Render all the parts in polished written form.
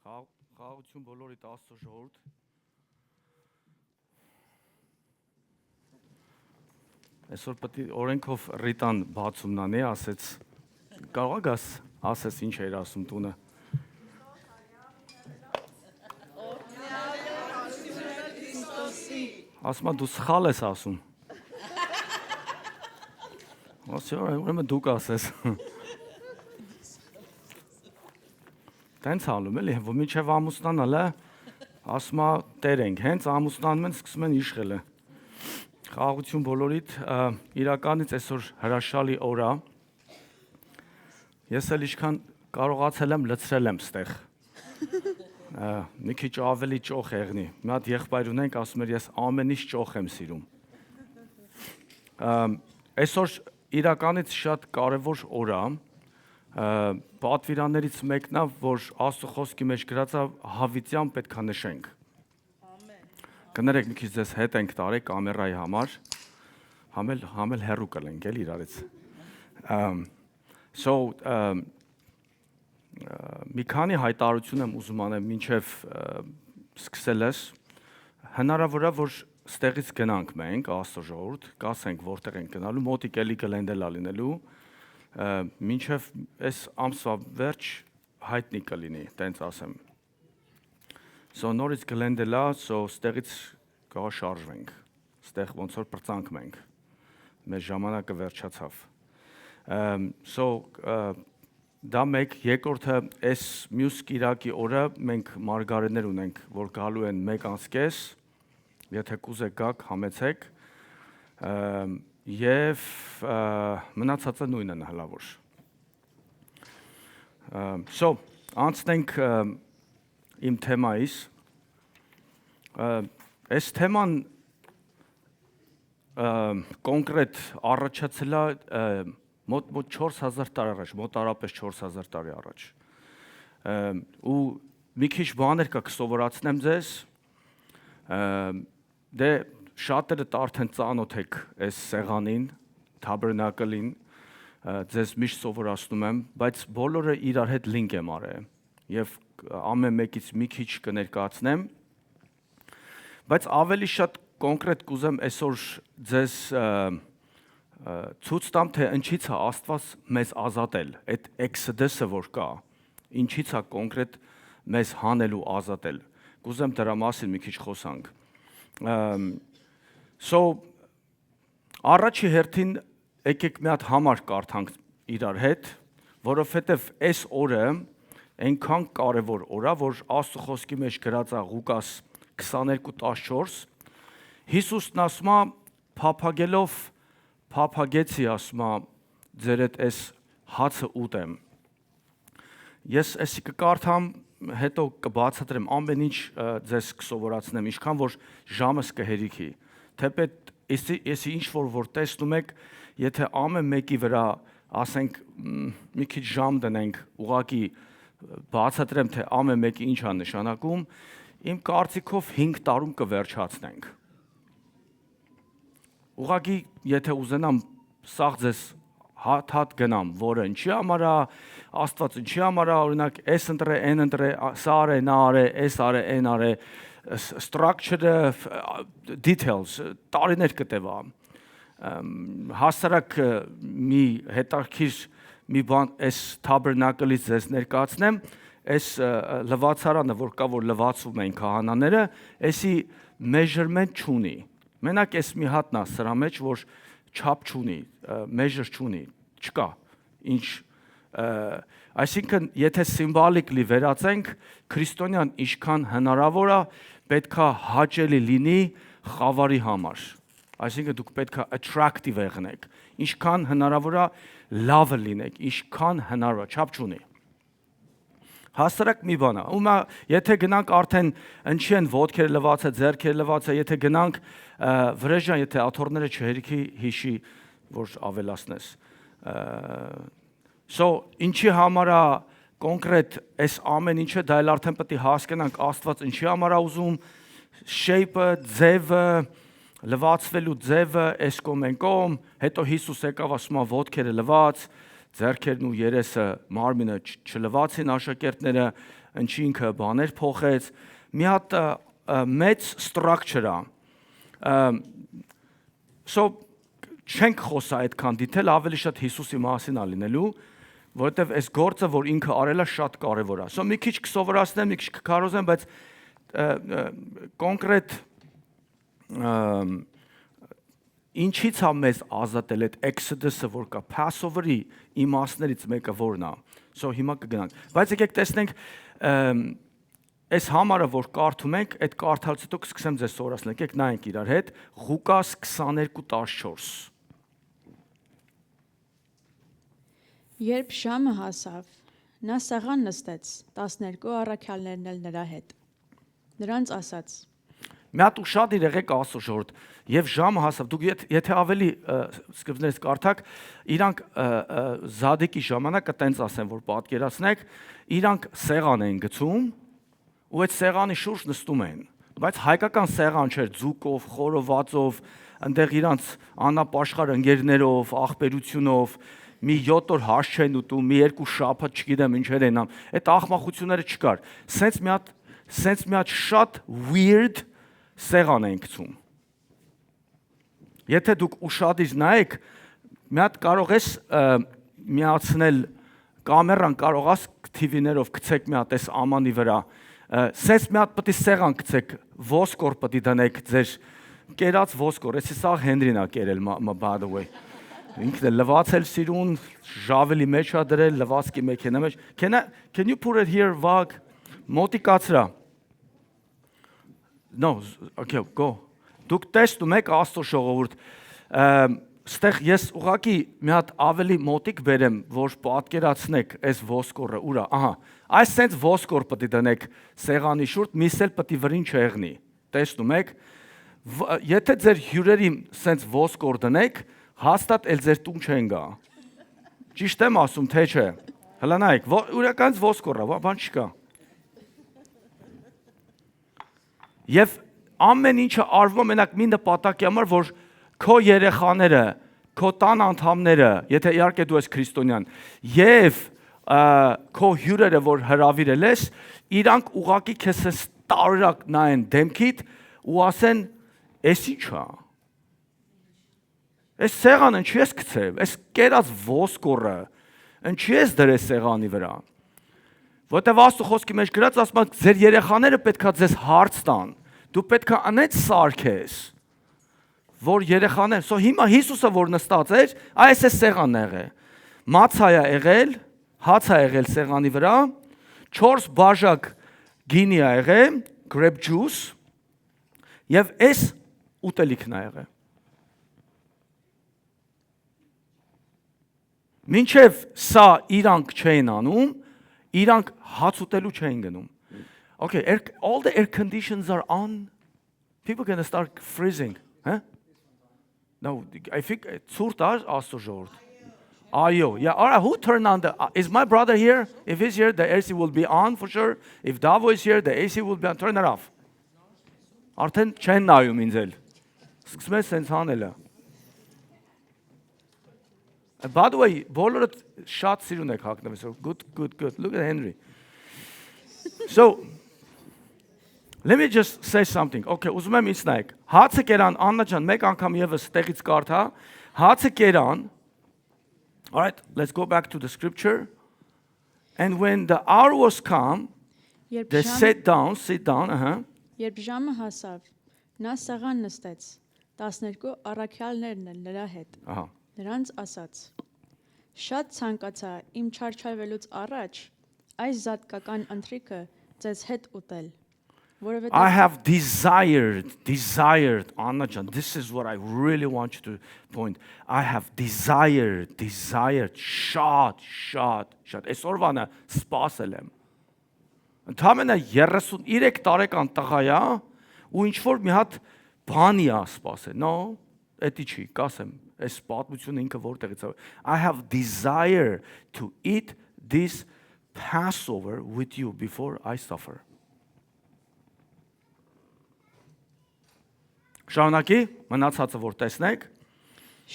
Խաղաղություն բոլորիդ Աստծո ժողովուրդ։ Այսօր պետք է օրենքով Ռիտան բացումն անի, ասեց կարող եք ասես ինչ էր ասում տունը։ Ասում դու սխալ ես ասում։ Ասի ուրեմն դուք ասես։ Տենց ալում էլի, որ մինչև ամուսնանալը ասում տեր ենք, հենց ամուսնանում են սկսում են իշխելը։ Խաղաղություն բոլորիդ, իրականից այսօր հրաշալի օր է։ Ես էլ ինչքան կարողացել եմ լցրել եմ ստեղ։ Մի քիչ ավելի ճոխ եղնի։ Մի հատ եղբայր ունենք, ասում էր ես ամեն ինչ ճոխ եմ սիրում։ Այսօր իրականից շատ կարևոր օր է։ Պատվիրաններից մեկն է, որ Աստծո խոսքի մեջ գրած է հավիտյան պետք է նշենք։ Կներեք մի քիչ ձեզ հետ ենք տարել կամերայի համար, համել հեռու կլենք էլ իրարից։ Մի քանի հայտարարություն եմ ուզում անեմ մինչև սկսել ես, հնարավոր է, որ ստեղից գնանք մենք, Աստծո ժողովուրդ, կասենք որտեղ ենք գնալու, մոտիկ էլի գլենդելա լինելու, մինչև այս ամսվա վերջ հայտնի կլինի, տենց ասեմ։ Նորից գլենդելա, ստեղից կարող շարժվենք, ստեղ ոնց որ պրծանք մենք, մեր ժամանակը վերջացավ։ Դա մեկ, երկրորդը այս մյուս կիրակի օրը մենք մարգարեներ ունենք, որ գալու են 1:30, եթե կուզեք գաք, համեցեք, և մնացածը նույնն է հլավոր։ Անցնենք իմ թեմայիս, այս թեման կոնկրետ առաջացել է մոտ 4000 տարի առաջ, մոտարապես 4000 տարի առաջ, ու մի քիչ բաներ կա կսովորացնեմ ձեզ, դե շատերը արդեն ծանոթ եք այս սեղանին, թաբերնակլին, ձեզ միշտ սովորացնում եմ, բայց բոլորը իրար հետ լինք եմ արել, և ամեն մեկից մի քիչ կներկայացնեմ, բայց ավելի շատ կոնկրետ կուզեմ այսօր ձեզ ցույց տամ, թե ինչից է Աստված մեզ ազատել, այդ Exodus-ը որ կա, ինչից է կոնկրետ մեզ հանել ու ազատել, կուզեմ դրա մասին մի քիչ խոսանք։ Առաջի հերթին եկեք մի հատ համար կարդանք իրար հետ, որովհետև այս օրը այնքան կարևոր օր է, որ Աստծո խոսքի մեջ գրած է Ղուկաս 22:14, Հիսուսն ասում է փափագելով փափագեցի, ասում է ձեր հետ այս հացը ուտեմ։ Ես էսի կկարդամ, հետո կբացատրեմ ամեն ինչ ձեզ կսովորացնեմ, ինչքան որ ժամս կհերիքի, թեպետ եսի ինչ-որ տեսնում եք, եթե ամեն մեկի վրա ասենք մի քիչ ժամ դնենք, ուղղակի բացատրեմ, թե ամեն մեկի ինչ է նշանակում, իմ կարծիքով 5 տարում կվերջացնենք։ Ուղղակի եթե ուզենամ սաղ ձեզ հատ գնամ, որը ինչի համար է, Աստված ինչի համար է, օրինակ այս ընտրե, այն ընտրե, սա արե, նա արե, այս արե, այն արե, structure-ը, details, տարիներ կտևա, հասարակ մի հետաքրքիր մի բան այս թաբերնակլից ձեզ ներկայացնեմ, այս լվացարանը, որ կա, որ լվացում են քահանաները, էսի measurement չունի, մենակ այս մի հատն է սրա մեջ, որ չափ չունի, measure չունի, չկա, ինչ, այսինքն, եթե սիմվոլիկլի վերածենք, քրիստոնյան ինչքան հնարավոր է, պետք է հաճելի լինի խավարի համար, այսինքն դուք պետք է attractive եղնեք, ինչքան հնարավոր է լավը լինեք, ինչքան հնարավոր է, չափ չունի։ Հասարակ մի բան է, եթե գնանք արդեն ինչի են ոտքերը լվացը, ձեռքերը լվացը, եթե գնանք վրեժան, եթե աթոռները չհերիքի հիշի, որ ավելացնես։ Ինչի համար է կոնկրետ այս ամեն ինչը, դա էլ արդեն պետք է հասկանանք Աստված ինչի համար է ուզում, shape-ը, ձևը, լվացվելու ձևը, այս կողմ են կողմ, հետո Հիսուս եկավ ասում է ոտքերը լված, ձեռքերն ու երեսը մարմինը չլվացին աշակերտները, ընչի ինքը բաներ փոխեց, մի հատ մեծ structure է։ So չենք խոսա այդքան դիթել, ավելի շատ Հիսուսի մասին է լինելու, որովհետև այս գործը, որ ինքը արել է, շատ կարևոր է։ So մի քիչ կսովորացնեմ, մի քիչ կքարոզեմ, բայց կոնկրետ ինչից է մեզ ազատել այդ Exodus-ը, որ կա Passover-ի իմաստներից մեկը որն է։ So հիմա կգնանք։ Բայց եկեք տեսնենք այս համարը, որ կարդում ենք, այդ կարդալուց հետո կսկսեմ ձեզ սովորացնել։ Եկեք նայենք իրար հետ Ղուկաս 22:14։ Երբ ժամը հասավ, նա սեղան նստեց, 12 առաքյալներն էլ նրա հետ։ Նրանց ասաց. Մի հատ ուշադիր եղեք Աստծո ժողովուրդ, եւ ժամը հասավ։ Դուք եթե ավելի սկզբներից կարդաք, իրանք Զադիկի ժամանակը տենց ասեն, որ պատկերացնեք, իրանք սեղան են գցում ու այդ սեղանի շուրջ նստում են։ Բայց հայկական սեղան չէր, ձուկով, խորովածով, այնտեղ իրանք անապաշխար ընկերներով, աղբերությունով, մի 7 օր հաշ չեն ուտում, մի 2 շաբաթ չգիտեմ ինչեր են ամ։ Այդ աղմախությունները չկար։ Սենց մի հատ շատ weird սեղան են գցում։ Եթե դուք ուշադիր նայեք, մի հատ կարող ես միացնել կամերան, կարող ես TV-ներով գցեք մի հատ այս ամանի վրա։ Սենց մի հատ պետք է սեղան գցեք, ոսկոր պետք է դնեք ձեր կերած ոսկոր։ Էսի սա Հենրին է կերել, by the way։ Ինքն է լվացել սիրուն, ժավելի մեջ է դրել, լվացքի մեքենա մեջ։ Can you put it here, Vag? Մոտիկացրա։ No, okay, go. Դուք տեսնում եք Աստծո ժողովուրդ, ստեղ ես ուղղակի մի հատ ավելի մոտիկ բերեմ, որ պատկերացնեք այս ոսկորը ուրա, ահա, այս սենց ոսկոր պետք է դնեք սեղանի շուրջ, միս էլ պետք է վրին չեղնի, տեսնում եք, եթե ձեր հյուրերի սենց ոսկոր դնեք, հաստատ էլ ձեր տուն չեն գա, ճիշտ եմ ասում, թե չէ, հլա նայեք, ուրականից ոսկոր է, բան չկա, Եվ ամեն ինչը արվում է մենակ մի նպատակի համար, որ քո երեխաները, քո տան անդամները, եթե իհարկե դու ես քրիստոնյան, եւ քո հյուրերը, որ հրավիրել ես, իրանք ուղակի քեզ տարօրինակ նայեն դեմքիդ ու ասեն, «Էս ի՞նչ է»։ Այս սեղանը ինչի՞ ես գցել, այս կերած ոսկորը, ինչի՞ ես դրել սեղանի վրա։ Որտեւ Աստծո խոսքի մեջ գրած ասում է, ձեր երեխաները պետքա ձեզ հարց տան։ Դու պետքա անեց սարքես, որ երեխաներ, so հիմա Հիսուսը որ նստած էր, այս է սեղանն եղել։ Մացա է եղել, հաց է եղել սեղանի վրա, 4 բաժակ գինի է եղել, grape juice, եւ այս ուտելիքն է եղել։ Մինչև սա իրանք չէին անում, իրանք հաց ուտելու չէին գնում։ Okay, all the air conditions are on. People are going to start freezing. Huh? No, I think ցուրտ է Աստծո ժողովուրդ։ Այո, yeah. All right, who turned on the is my brother here? If he's here, the AC will be on for sure. If Davo is here, the AC will be on. Turn it off. Արդեն չեն նայում ինձ էլ։ Սկսում ես սենց հանելը։ By the way, բոլորը շատ սիրուն եք հագնվել, so good. Look at Henry. So, let me just say something. Okay, ուզում եմ իցնայք։ Հացը կերան, Աննա ջան, մեկ անգամ եւս տեղից կարդա։ Հացը կերան. All right, let's go back to the scripture. And when the hour was come, they sit down, Երբ ժամը հասավ, նա սեղան նստեց, 12 առաքյալներն էլ նրա հետ։ Նրանց ասաց. Շատ ցանկացա իմ չարչարվելուց առաջ այս զատկական ընթրիքը ձեզ հետ ուտել, որովհետև I have desired, Anna Jan, this is what I really want you to point. I have desired, շատ, այսօրվանը սպասել եմ։ Ընդամենը 33 տարեկան տղա է ու ինչ որ մի հատ բանի է սպասել։ No, էդի չի, կասեմ, այս պատմությունը ինքը որտեղից է։ I have desire to eat this Passover with you before I suffer. Շարունակի, մնացածը որ տեսնեք։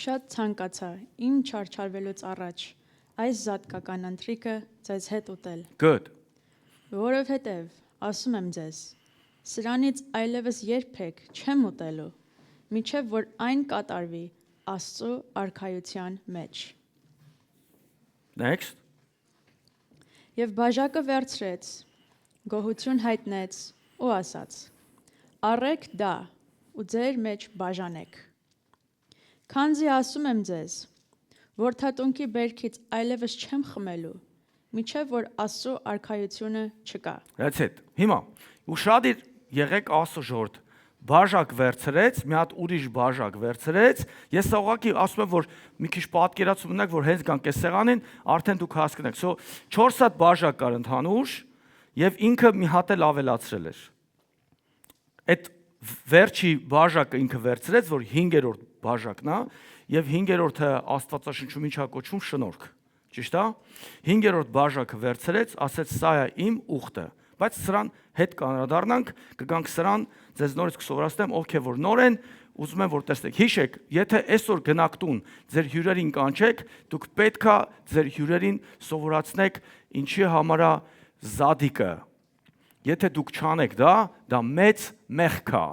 Շատ ցանկացա իմ չարչարվելուց առաջ այս զատկական ընթրիքը ձեզ հետ ուտել։ Good. Որովհետև ասում եմ ձեզ, սրանից այլևս երբեք չեմ ուտելու, մինչև որ այն կատարվի Աստծո արքայության մեջ։ Next. Եվ բաժակը վերցրեց, գոհություն հայտնեց ու ասաց. Առեք դա ու ձեր մեջ բաժանեք։ Քանզի ասում եմ ձեզ, որդատունքի բերքից այլևս չեմ խմելու, մինչև որ Աստծո արքայությունը չկա։ That's it. Հիմա ուշադիր եղեք Աստծո ժողովուրդ։ Բաժակ վերցրեց, մի հատ ուրիշ բաժակ վերցրեց։ Ես ուղղակի ասում եմ, որ մի քիչ պատկերացում ունեք, որ հենց կան կես սեղանին, արդեն դուք հասկնեք։ So 4 հատ բաժակ կար ընդհանուր եւ ինքը մի հատ էլ ավելացրել էր։ Այդ վերջի բաժակը ինքը վերցրեց, որ 5-րդ բաժակն է, եւ 5-րդը Աստվածաշնչում ինչա կոչվում շնորհք։ Ճիշտ է։ 5-րդ բաժակը վերցրեց, ասեց սա է իմ ուխտը։ Բայց սրան հետ կանրադառնանք, կգանք սրան, ձեզ նորից կսովորացնեմ, ովքեր որ նոր են, ուզում եմ որ տեսնեք։ Հիշեք, եթե այսօր գնաք տուն, ձեր հյուրերին կանչեք, դուք պետքա ձեր հյուրերին սովորացնեք ինչի համար է զադիկը։ Եթե դուք չանեք դա մեծ մեղք է։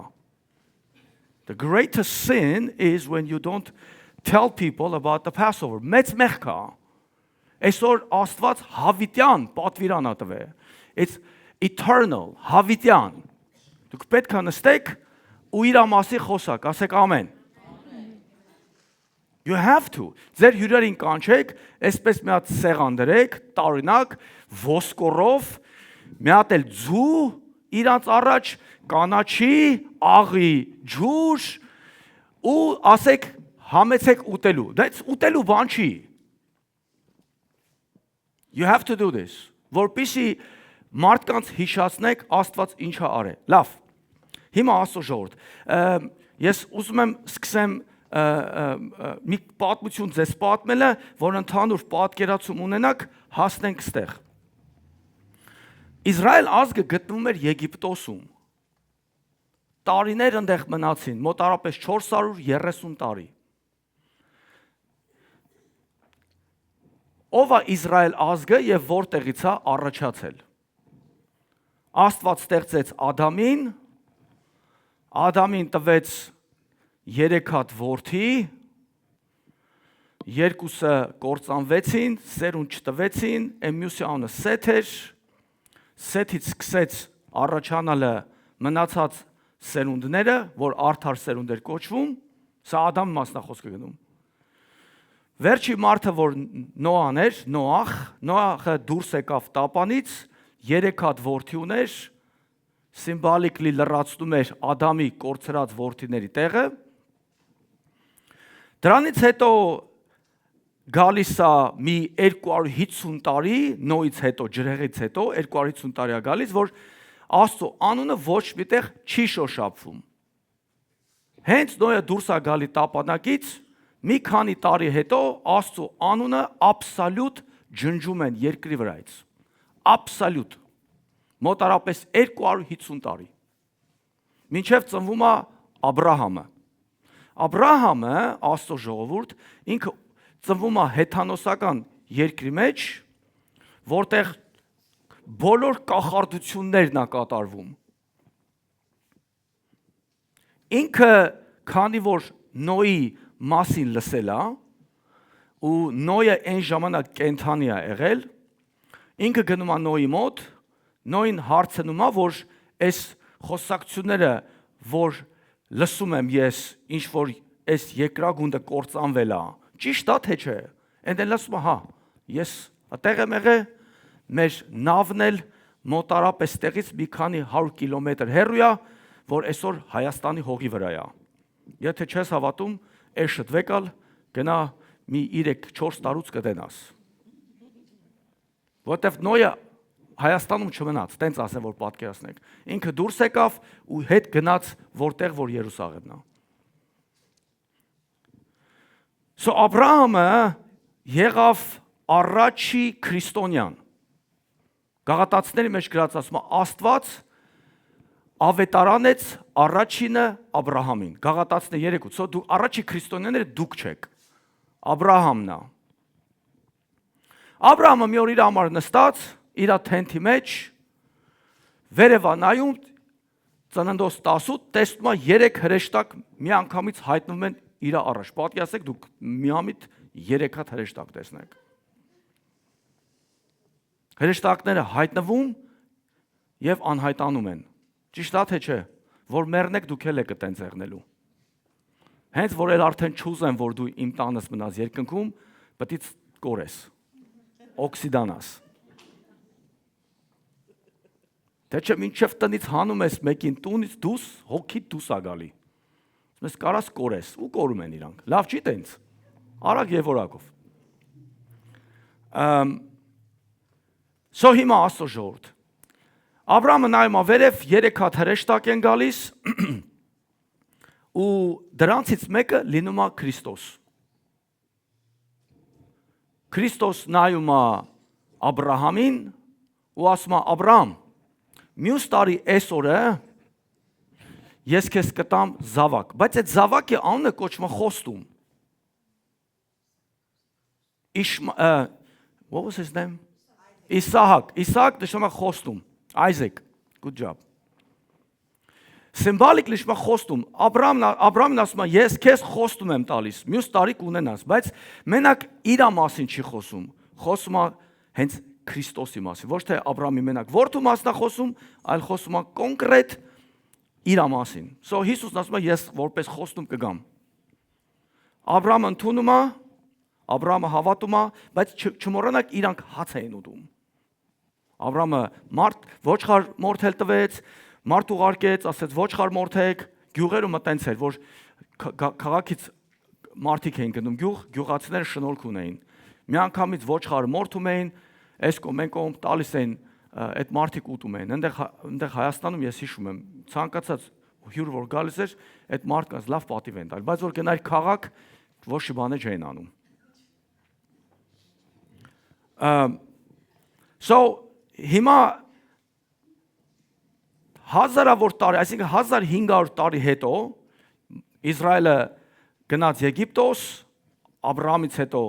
The greatest sin is when you don't tell people about the Passover. Մեծ մեղք է։ Այսօր Աստված հավիտյան պատվիրան ա տվել։ It's eternal, հավիտյան։ Դուք պետք է նստեք ու իր մասին խոսակ, ասեք ամեն։ You have to. Ձեր հյուրերին կանչեք, այսպես մի հատ սեղան դրեք, տարօրինակ, ոսկորով, մի հատ էլ ձու իրանց առաջ կանաչի, աղի, ջուր ու ասեք համեցեք ուտելու։ Դա ուտելու բան չի։ You have to do this. Որպեսզի մարդկանց հիշացնեք Աստված ինչա արել։ Լավ։ Հիմա Աստծո ժողովուրդ։ Ես ուզում եմ սկսեմ մի պատմություն ձեզ պատմելը, որ ընդհանուր պատկերացում ունենաք, հասնենք ստեղ։ Իսրայել ազգը գտնվում էր Եգիպտոսում։ Տարիներ այնտեղ մնացին, մոտարապես 430 տարի։ Ով է Իսրայել ազգը եւ որտեղից է առաջացել։ Աստված ստեղծեց Ադամին, Ադամին տվեց 3 հատ որդի, երկուսը կործանվեցին, սերունդ չտվեցին, մյուսի անունը Սեթ էր, Սեթից սկսեց առաջանալը մնացած սերունդները, որ արդար սերունդ էր կոչվում, սա Ադամի մասնախոսքը գնում։ Վերջի մարդը, որ Նոան էր, Նոախը դուրս եկավ տապանից, 3 հատ որդի ուներ, սիմվոլիկլի լրացնում էր Ադամի կորցրած որդիների տեղը։ Դրանից հետո գալիս է մի 250 տարի, Նոյից հետո, ջրեղից հետո 250 տարի է գալիս, որ Աստծո անունը ոչ միտեղ չի շոշափվում։ Հենց Նոյը դուրս է գալի տապանակից, մի քանի տարի հետո Աստծո անունը աբսոլյուտ ջնջում են երկրի վրայից։ Աբսոլյուտ։ Մոտարապես 250 տարի։ Մինչև ծնվում է Աբրահամը։ Աբրահամը, Աստծո ժողովուրդ, ինքը ծնվում է հեթանոսական երկրի մեջ, որտեղ բոլոր կախարդություններն է կատարվում։ Ինքը, քանի որ Նոյի մասին լսել է, ու Նոյը այն ժամանակ կենդանի է եղել, ինքը գնում է Նոյի մոտ, Նոյին հարցնում է, որ այս խոսակցությունները, որ լսում եմ ես, ինչ որ այս երկրագունդը կործանվել է, ճիշտ է թե չէ։ Այնտեղ լսում է, հա, ես այդտեղ եմ եղել, մեր նավն էլ մոտարապես տեղից մի քանի 100 կիլոմետր հեռու է, որ այսօր Հայաստանի հողի վրա է։ Եթե չես հավատում, այս շտվեկալ գնա մի 3-4 տարուց կտենաս։ Որտեվ Նոյը Հայաստանում չմնաց, տենց ասեմ, որ պատկերացնեք։ Ինքը դուրս եկավ ու հետ գնաց որտեղ, որ Երուսաղեմն է։ So Աբրահամը եղավ առաջի քրիստոնյան։ Գաղատացիների մեջ գրած ասում է Աստված ավետարանեց առաջինը Աբրահամին։ Գաղատացիներ 3-ը, so դու առաջի քրիստոնյաները դուք չեք։ Աբրահամն է։ Աբրահամը մի օր իր համար նստած, իր թենթի մեջ վերևա նայում ծննդոց 18 տեսնում է 3 հրեշտակ մի անգամից հայտնվում են իր առաջ։ Պատկերացեք դուք միամիտ 3 հատ հրեշտակ տեսնեք։ Հրեշտակները հայտնվում եւ անհայտանում են։ Ճիշտ է թե չէ, որ մեռնեք դուք էլ եք այդտեն ձեռնելու։ Հենց որ էլ արդեն չուզեմ, որ դու իմ տանս մնաս երկնքում, պետք է կորես, օքսիդանաս։ Թե չէ մինչև տնից հանում ես մեկին տունից դուս, հոգիդ դուս ա գալի։ Ես կարաս կորես ու կորում են իրանք։ Լավ չի տենց։ Արագ եւ որակով։ Սո հիմա Աստծո ժողովուրդ։ Աբրահամը նայում է վերև 3 հատ հրեշտակ են գալիս ու դրանցից մեկը լինում է Քրիստոս։ Քրիստոս նայում է Աբրահամին ու ասում է Աբրահամ, մյուս տարի այս օրը ես քեզ կտամ զավակ, բայց այդ զավակի անունը կոչվում է Խոստում։ What was his name? Իսահակ նշում է Խոստում, Isaac, good job։ Սիմվոլիկ նշում է Խոստում, Աբրահամն ասում է ես քեզ խոստում եմ տալիս, մյուս տարի կունենաս, բայց մենակ իր մասին չի խոսում, խոսում է հենց Քրիստոսի մասին, ոչ թե Աբրահամի մենակ որդու մասն է խոսում, այլ խոսում է կոնկրետ իր մասին։ So Հիսուսն ասում է ես որպես խոստում կգամ։ Աբրահամը ընդունում է, Աբրահամը հավատում է, բայց չմոռանաք իրանք հաց էին ուտում։ Աբրահամը ոչխար մորթել տվեց, մարդ ուղարկեց, ասեց ոչխար մորթեք, գյուղերում տենց էր, որ քաղաքից մարդիկ էին գնում գյուղ, գյուղացիները շնորհք ունեին։ Մի անգամից ոչխարը մորթում էին, այս կոմ տալիս են այդ մարդիկ ուտում են։ Այնտեղ Հայաստանում ես հիշում եմ, ցանկացած հյուր որ գալիս էր, այդ մարդկանց լավ պատիվ են տալ, բայց որ գնար քաղաք, ոչ մի բան չէին անում։ So հիմա հազարավոր տարի, այսինքն 1500 տարի հետո Իսրայելը գնաց Եգիպտոս, Աբրահամից հետո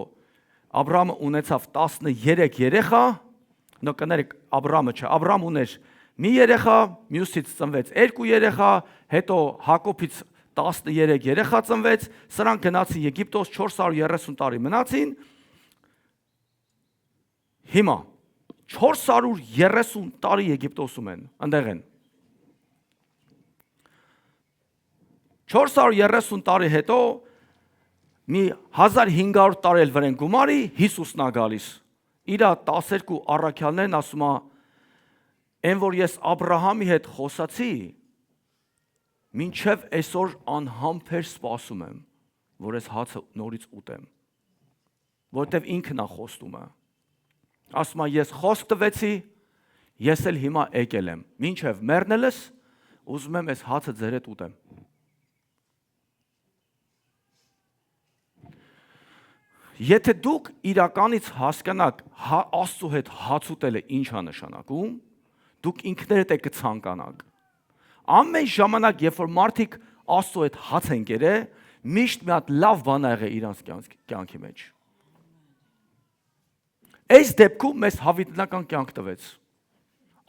Աբրահամը ունեցավ 13 երեխա, նո կներեք Աբրահամը չէ, Աբրահամ ուներ մի երեխա, մյուսից ծնվեց 2 երեխա, հետո Հակոբից 13 երեխա ծնվեց, սրանք գնացին Եգիպտոս 430 տարի մնացին։ Հիմա 430 տարի Եգիպտոսում են, այնտեղ են։ 430 տարի հետո մի 1500 տարի էլ վրեն գումարի Հիսուսն է գալիս։ Իր 12 առաքյալներն ասում է, այն որ ես Աբրահամի հետ խոսացի, մինչև այսօր անհամբեր սպասում եմ, որ այս հացը նորից ուտեմ, որտեվ ինքն է խոստումը։ Ասում է ես խոսք տվեցի, ես էլ հիմա եկել եմ, մինչև մեռնելս ուզում եմ այս հացը ձեր հետ ուտեմ։ Եթե դուք իրականից հասկանաք Աստծո հետ հաց ուտելը ինչ է նշանակում, դուք ինքներդ եք կցանկանաք։ Ամեն ժամանակ, երբ որ մարդիկ Աստծո հետ հաց են կերել, միշտ մի հատ լավ բան ա եղել իրանց կյանքի մեջ։ Այս դեպքում մեզ հավիտենական կյանք տվեց։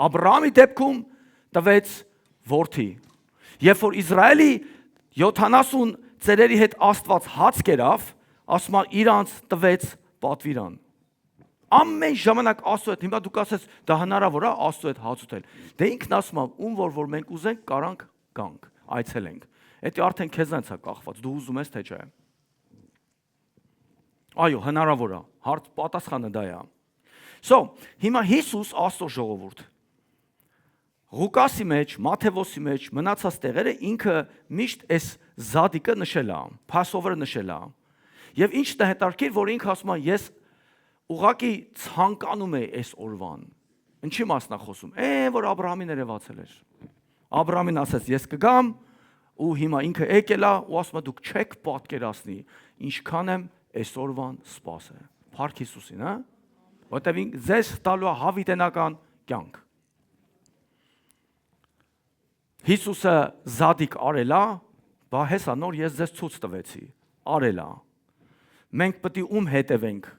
Աբրահամի դեպքում տվեց որդի։ Երբ որ Իսրայելի 70 ծերերի հետ Աստված հաց կերավ, ասում է իրանց տվեց պատվիրան։ Ամեն ժամանակ Աստծո հետ, հիմա դուք ասես դա հնարավոր է Աստծո հետ հաց ուտել։ Դե ինքն ասում է ում որ մենք ուզենք կարանք գանք, այցելենք։ Դա արդեն քեզանից է կախված, դու ուզում ես թե չէ։ Այո, հնարավոր է, հարց պատասխանը դա է։ So, հիմա Հիսուս Աստծո ժողովուրդ։ Ղուկասի մեջ, Մատթեոսի մեջ մնացած տեղերը ինքը միշտ այս զադիկը նշել է, Փասովերը նշել է։ Եվ ինչն է հետաքրքիր, որ ինքը ասում է ես ուղղակի ցանկանում եմ այս օրվան։ Ինչի մասն է խոսում։ Որ Աբրահամին երևացել էր։ Աբրահամին ասեց ես կգամ ու հիմա ինքը եկել է ու ասում է դուք չեք պատկերացնի ինչքան եմ այս օրվան սպասել։ Փառք Հիսուսին, հա։ Որտեւ ձեզ տալու է հավիտենական կյանք։ Հիսուսը զադիկ արել է, բա հեսա նոր ես ձեզ ցույց տվեցի, արել է։ Մենք պետք է ում հետևենք։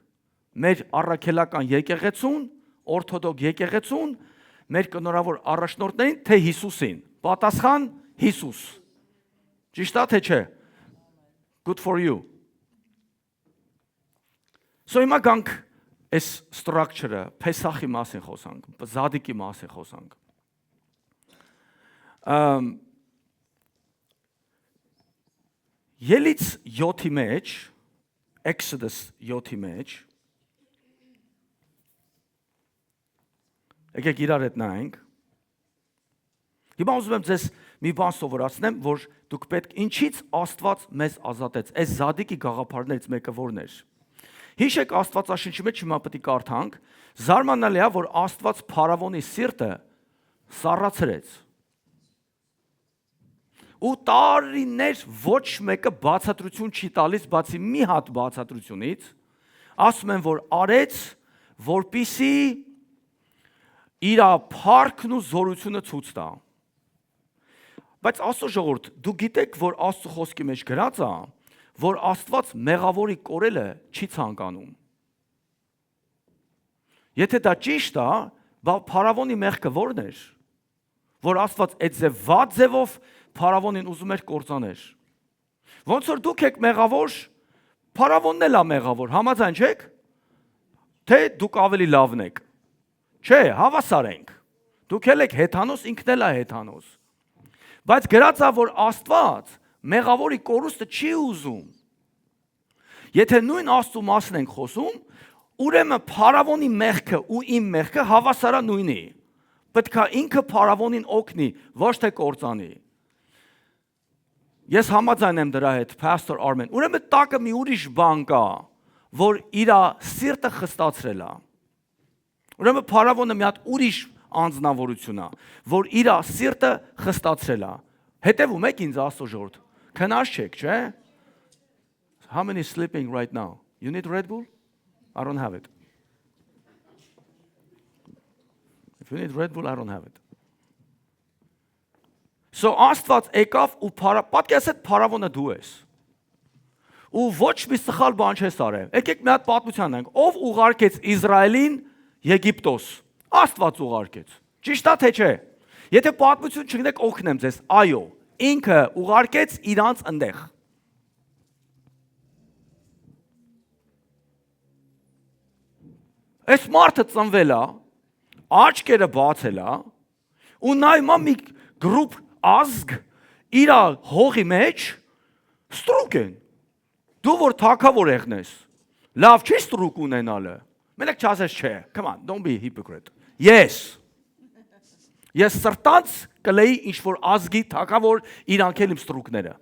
Մեր առաքելական եկեղեցուն, օրթոդոք եկեղեցուն, մեր կնորավոր առաջնորդներին, թե Հիսուսին։ Պատասխան Հիսուս։ Ճիշտ է թե չէ։ Good for you։ So հիմա գանք այս structure-ը, Փեսախի մասին խոսանք, Զադիկի մասին խոսանք։ Ելից 7-ի մեջ, Exodus 7-ի մեջ, եկեք իրար հետ նայենք։ Հիմա ուզում եմ ձեզ մի բան սովորացնեմ, որ դուք պետք ինչից Աստված մեզ ազատեց։ Այս Զադիկի գաղափարներից մեկը որն էր։ Հիշեք Աստվածաշնչի մեջ հիմա պետք է կարդանք, զարմանալի է, որ Աստված Փարավոնի սիրտը սառացրեց։ Ու տարիներ ոչ մեկը բացատրություն չի տալիս, բացի մի հատ բացատրությունից, ասում են, որ արեց, որպիսի իր փառքն ու զորությունը ցույց տա։ Բայց Աստծո ժողովուրդ, դու գիտեք, որ Աստծո խոսքի մեջ գրած է, որ Աստված մեղավորի կորելը չի ցանկանում։ Եթե դա ճիշտ է, Փարավոնի մեղքը որն էր, որ Աստված այդ վատ ձևով Փարավոնին ուզում էր կործաներ։ Ոնց որ դուք եք մեղավոր, Փարավոնն էլ է մեղավոր, համաձայն չեք, թե դուք ավելի լավն եք։ Չէ, հավասար ենք։ Դուք էլ եք հեթանոս, ինքն էլ է հեթանոս։ Բայց գրած է, որ Աստված մեղավորի կորուստը չի ուզում։ Եթե նույն Աստծո մասն ենք խոսում, ուրեմն Փարավոնի մեղքը ու իմ մեղքը հավասար է նույնի։ Պետք է ինքը Փարավոնին օգնի, ոչ թե կործանի։ Ես համաձայն եմ դրա հետ, Pastor Armen։ Ուրեմն տակը մի ուրիշ բան կա, որ իր սիրտը խստացրել է։ Ուրեմն Փարավոնը մի հատ ուրիշ անձնավորություն է, որ իր սիրտը խստացրել է։ Հետևում եք ինձ Աստծո ժողովուրդ։ Քնած չեք, չէ՞։ How many sleeping right now? You need Red Bull? I don't have it. If you need Red Bull, I don't have it. So Աստված եկավ ու պատկերացրեք Փարավոնը դու ես։ Ու ոչ մի սխալ բան չես արել։ Եկեք մի հատ պատմության անենք, ով ուղարկեց Իսրայելին Եգիպտոս։ Աստված ուղարկեց։ Ճիշտ է թե չէ։ Եթե պատմություն չգնեք, օգնեմ ձեզ։ Այո, ինքը ուղարկեց իրանց ընդեղ։ Այս մարդը ծնվել է, աչքերը բացել է, ու նայում է մի գրուպ ազգ իր հողի մեջ ստրուկ են։ Դու որ թագավոր եղնես, լավ չի ստրուկ ունենալը։ Մենակ չասես չէ, come on, don't be hypocrite. Yes. Ես սրտանց կլեի ինչ-որ ազգի թագավոր իրանք էլ իմ ստրուկները։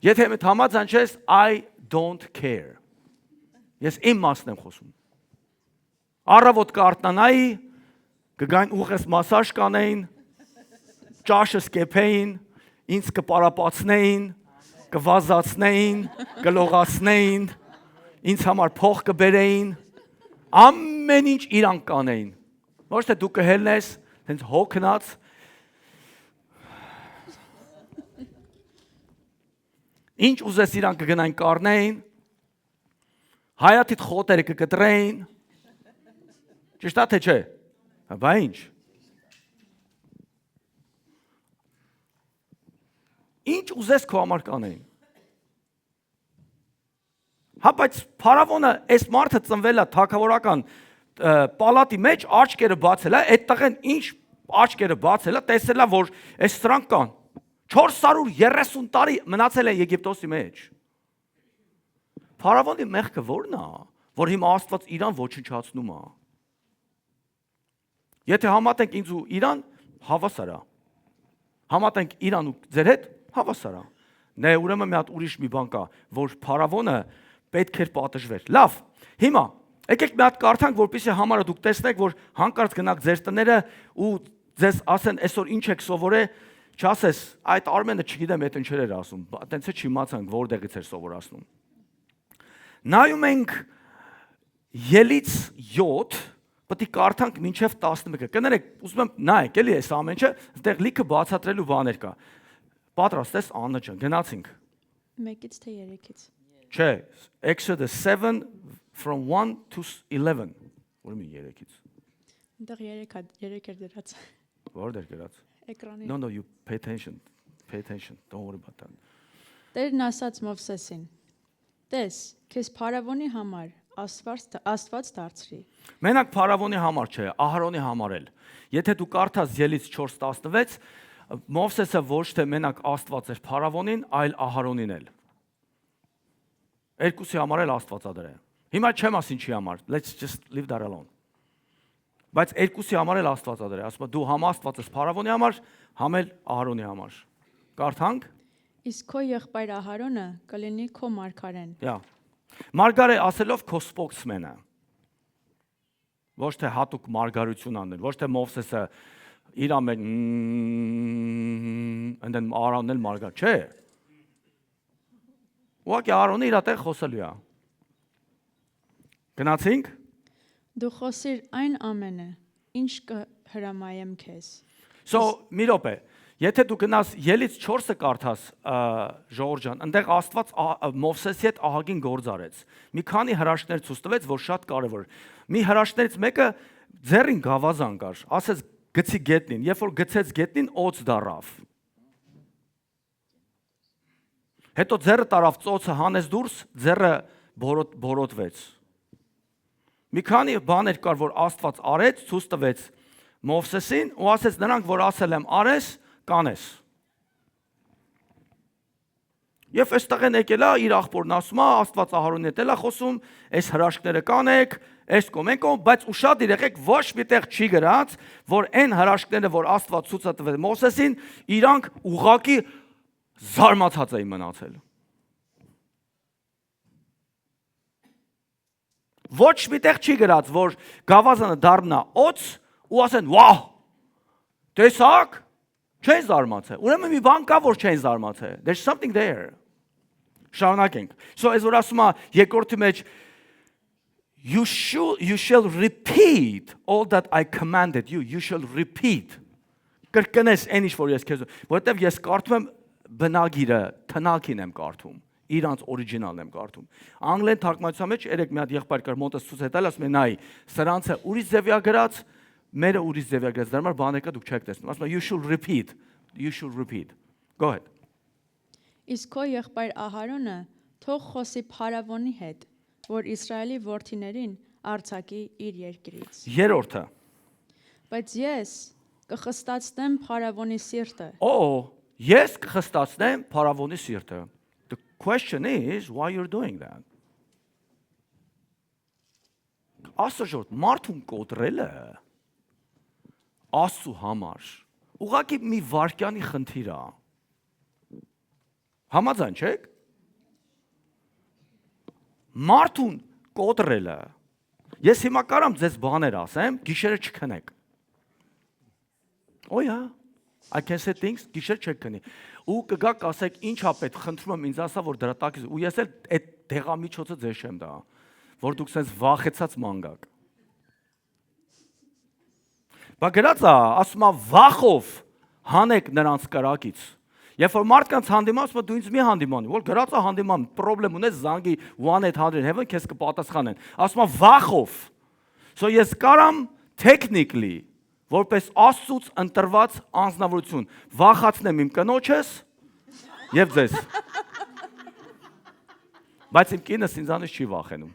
Եթե մետ համաձայն չես, I don't care. Ես իմ մասն եմ խոսում։ Առավոտ կարտնանայի, կգային ուղես մասաժ կանեին, ճաշը սկեփեին, ինձ կպարապացնեին, կվազացնեին, կլողացնեին, ինձ համար փող կբերեին, ամեն ինչ իրանք կանեին։ Ոչ թե դու կհելնես, հենց հոգնած, ինչ ուզես իրանք կգնային կառնեին, հայաթիդ խոտերը կկտրեին, ճիշտ է թե չէ, բա ինչ։ Ինչ ուզես քո համար կանեին։ Հա, բայց Փարավոնը այս մարդը ծնվել է թագավորական պալատի մեջ, աչքերը բացել է, այդ տղեն ինչ աչքերը բացել է, տեսել է, որ այս սրանք կան։ 430 տարի մնացել է Եգիպտոսի մեջ։ Փարավոնի մեղքը որն է, որ հիմա Աստված իրան ոչնչացնում է։ Եթե համատենք ինձ ու իրան, հավասար է։ Համատենք իրան ու ձեր հետ, հավասար է։ Նե ուրեմն մի հատ ուրիշ մի բան կա, որ Փարավոնը պետք էր պատժվեր։ Լավ, հիմա եկեք մի հատ կարդանք, որպեսզի համարը դուք տեսնեք, որ հանկարծ գնաք ձեր տները ու ձեզ ասեն, այսօր ինչ եք սովորել, չասես, այդ Արմենը չգիտեմ, այդ ինչեր էր ասում, այտենց է չիմացանք, որտեղից էր սովորացնում։ Նայում ենք Ելից 7, պետք է կարդանք մինչև 11-ը։ Կներեք, ուզում եմ նայեք, էլի այս ամեն ինչը, այդտեղ լիքը բացատրելու բաներ կա։ Պատրաստ ես, Աննա ջան, գնացինք։ 1-ից թե 3-ից։ Չէ, Exodus 7 from 1 to 11, Ուրեմն 3-ից։ Այնտեղ 3 էր դրած Որտեղ գրած։ էկրանին։ No, you pay attention. Pay attention. Don't worry about that. Տերն ասաց Մովսեսին. Տես, քեզ փարավոնի համար Աստված դարձրի։ Մենակ Փարավոնի համար չէ, Ահարոնի համար էլ։ Եթե դու կարդաս Ելից 4:16, Մովսեսը ոչ թե մենակ Աստված էր Փարավոնին, այլ Ահարոնին էլ։ Երկուսի համար էլ Աստվածադր է։ Հիմա չեմ ասին չի համար։ Let's just leave that alone. Բայց երկուսի համար էլ Աստվածադր է։ Ասում եմ դու համ Աստված ես Փարավոնի համար, համ էլ Ահարոնի համար։ Կարդանք։ Իսկ քո եղբայր Ահարոնը կլինի քո մարգարեն։ Մարգարե ասելով քո spokesman-ը։ Ոչ թե հատուկ մարգարություն անել, ոչ թե Մովսեսը իր ամեն and then Aaron-ն էլ մարգար, չէ։ Ուղղակի Aaron-ը իր տեղ խոսելու է։ Գնացինք։ Դու խոսիր այն ամենը, ինչ կհրամայեմ քեզ։ So, մի րոպե։ Եթե դու գնաս Ելից 4-ը կարդաս, Ժողովուրդ ջան, այնտեղ Աստված Մովսեսի հետ ահագին գործ արեց։ Մի քանի հրաշքներ ցույց տվեց, որ շատ կարևոր։ Մի հրաշքներից մեկը ձեռին գավազան կար, ասեց գցի գետնին, երբ որ գցեց գետնին, օծ դարավ։ Հետո ձեռը տարավ ծոցը հանեց դուրս, ձեռը բորոտվեց։ Մի քանի բաներ կար, որ Աստված արեց, ցույց տվեց Մովսեսին ու ասեց նրանք, որ ասել եմ արես, կանես։ Եվ այստեղ են եկել է իր աղբորն ասում է, Աստված Ահարոնի հետ էլ է խոսում, այս հրաշքները կանեք, այս կոմենկո, բայց ուշադիր եղեք, ոչ մի տեղ չի գրած, որ այն հրաշքները, որ Աստված ցույց տվել Մովսեսին, իրանք ուղղակի զարմացած էին մնացել։ Ոչ մի տեղ չի գրած, որ գավազանը դառնա օծ ու ասեն, «Վահ, տեսակ, չեն զարմացել»։ Ուրեմն մի բան կա, որ չեն զարմացել։ There's something there. Շարունակենք։ So as որ ասում է երկրորդի մեջ you shall repeat all that I commanded you. You shall repeat. Կրկնես այն ինչ որ ես քեզ, որովհետև ես կարդում եմ բնագիրը, թնակին եմ կարդում, իրանց օրիջինալն եմ կարդում։ Անգլերեն թարգմանության մեջ երեք մի հատ եղբայր կար մոտս ցույց հետալ, ասում է նայ, սրանցը ուրիշ ձևյա գրած, մերը ուրիշ ձևյա գրած, դրա համար բաները դուք չեք տեսնում։ Ասում է you shall repeat. You shall repeat. Go ahead. Իսկ քո եղբայր Ահարոնը թող խոսի Փարավոնի հետ, որ Իսրայելի որդիներին արձակի իր երկրից։ Երրորդը։ Բայց ես կխստացնեմ Փարավոնի սիրտը։ Ես կխստացնեմ Փարավոնի սիրտը։ The question is why you're doing that. Աստծոտ մարդուն կոտրելը Աստծո համար ուղղակի մի վարքյանի խնդիր է։ Համաձայն չեք։ Մարդուն կոտրելը։ Ես հիմա կարամ ձեզ բաներ ասեմ, գիշերը չքնեք։ Oh yeah, I can say things, գիշեր չեք քնի։ Ու կգաք ասեք, ինչ է պետք, խնդրում եմ ինձ ասա, որ դրա տակից, ու ես էլ այդ դեղամիջոցը ձեզ չեմ տա, որ դուք sense վախեցած մանգակ։ Բա գրած է, ասում է վախով հանեք նրանց կրակից։ Երբ որ մարդկանց հանդիման, ասում է դու ինձ մի հանդիմանի, որ գրած է հանդիման, պրոբլեմ ունես զանգի 1-800 heaven քեզ կպատասխանեն։ Ասում է վախով։ So ես կարամ technically որպես Աստծուց ընտրված անձնավորություն վախացնեմ իմ կնոջս եւ ձեզ։ Բայց իմ կինս ինձանից չի վախենում։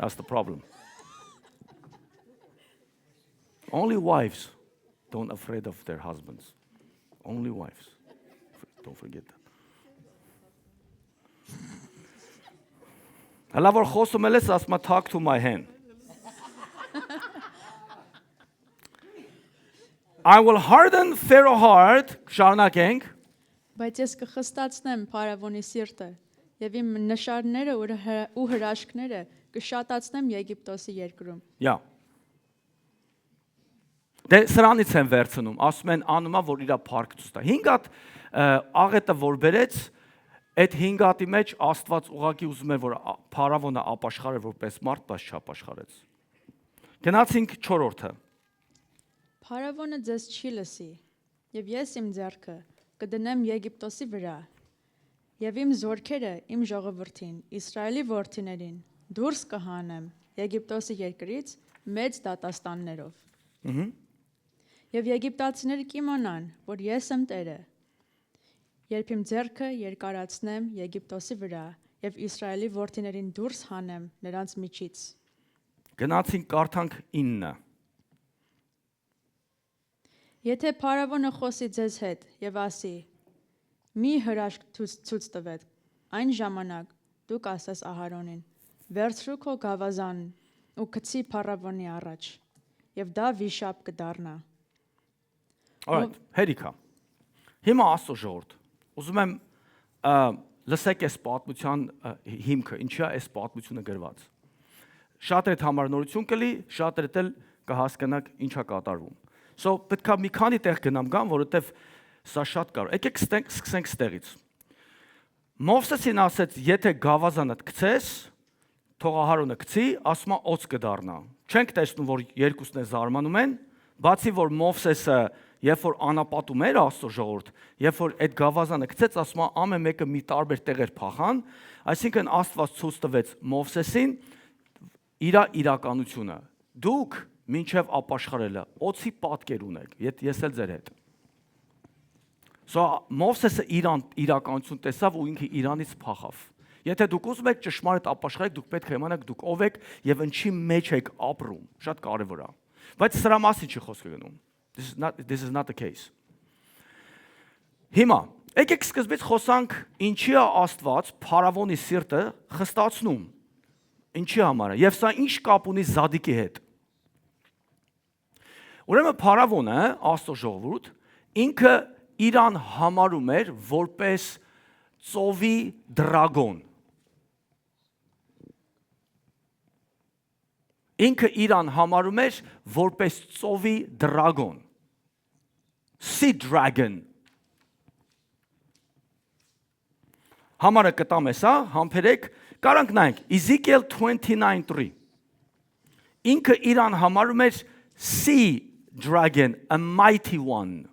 That's the problem. Only wives don't afraid of their husbands. Only wives. Don't forget that. Հələ որ խոսում ես, ասում talk to my hand. I will harden Pharaoh's heart, շարունակենք։ Բայց ես կխստացնեմ Փարավոնի սիրտը եւ իմ նշանները ու հրաշքները կշատացնեմ Եգիպտոսի երկրում։ Դե սրանից են վերցնում, ասում են անումա, որ իրա փառք ցույց տա։ 5 հատ աղետը որ բերեց, այդ 5 հատի մեջ Աստված ուղղակի ուզում է որ Փարավոնը ապաշխարե որպես մարդ, բայց չապաշխարեց։ Գնացինք 4-րդը։ Փարավոնը ձեզ չի լսի, եւ ես իմ ձեռքը կդնեմ Եգիպտոսի վրա, եւ իմ զորքերը իմ ժողովրդին, Իսրայելի որդիներին դուրս կհանեմ Եգիպտոսի երկրից մեծ դատաստաններով։ Եվ եգիպտացիները կիմանան, որ ես եմ Տերը, երբ իմ ձեռքը երկարացնեմ Եգիպտոսի վրա եւ Իսրայելի որդիներին դուրս հանեմ նրանց միջից։ Գնացինք կարդանք 9։ Եթե փարավոնը խոսի ձեզ հետ եւ ասի. «Մի հրաշք ցույց տվեք», այն ժամանակ դուք ասես Ահարոնին. «Վերցրու քո գավազանն ու գցի փարավոնի առաջ, եւ դա վիշապ կդառնա»։ Alright, հերիքա։ Հիմա Աստծո ժողովուրդ։ Ուզում եմ լսեք այս պատմության հիմքը, ինչի է այս պատմությունը գրված։ Շատերդ համար նորություն կլի, շատերդ էլ կհասկանաք ինչա կատարվում։ So պետք է մի քանի տեղ գնամ գամ, որովհետև սա շատ կարևոր։ Եկեք սկսենք ստեղից։ Մովսեսին ասեց, եթե գավազանդ գցես, թող Ահարոնը գցի, ասում է օծ կդառնա։ Չենք տեսնում, որ երկուսն է զարմանում են, բացի որ Մովսեսը երբ որ անապատում էր Աստծո ժողովուրդ, երբ որ այդ գավազանը գցեց, ասում է ամեն մեկը մի տարբեր տեղեր փախան, այսինքն Աստված ցույց տվեց Մովսեսին իր իրականությունը։ Դուք մինչև ապաշխարելը օծի պատկեր ունեք, ես էլ ձեր հետ։ So Մովսեսը իրականություն տեսավ ու ինքը իրանից փախավ։ Եթե դուք ուզում եք ճշմարիտ ապաշխարեք, դուք պետք է իմանաք դուք ով եք եւ ինչի մեջ եք ապրում։ Շատ կարեւոր է։ Բայց սրա մասին չի խոսքը գնում։ This is not the case. Հիմա, եկեք սկզբից խոսանք ինչի է Աստված փարավոնի սիրտը խստացնում։ Ինչի համար է։ Եվ սա ինչ կապ ունի Զադիկի հետ։ Ուրեմն փարավոնը, Աստծո ժողովուրդ, ինքը իրան համարում էր որպես ծովի դրագոն։ Ինքը իրան համարում էր որպես ծովի դրագոն։ Sea dragon։ Համարը կտամ ես, համբերեք, կարանք նայենք, Ezekiel 29:3։ Ինքը իրան համարում էր sea dragon, a mighty one։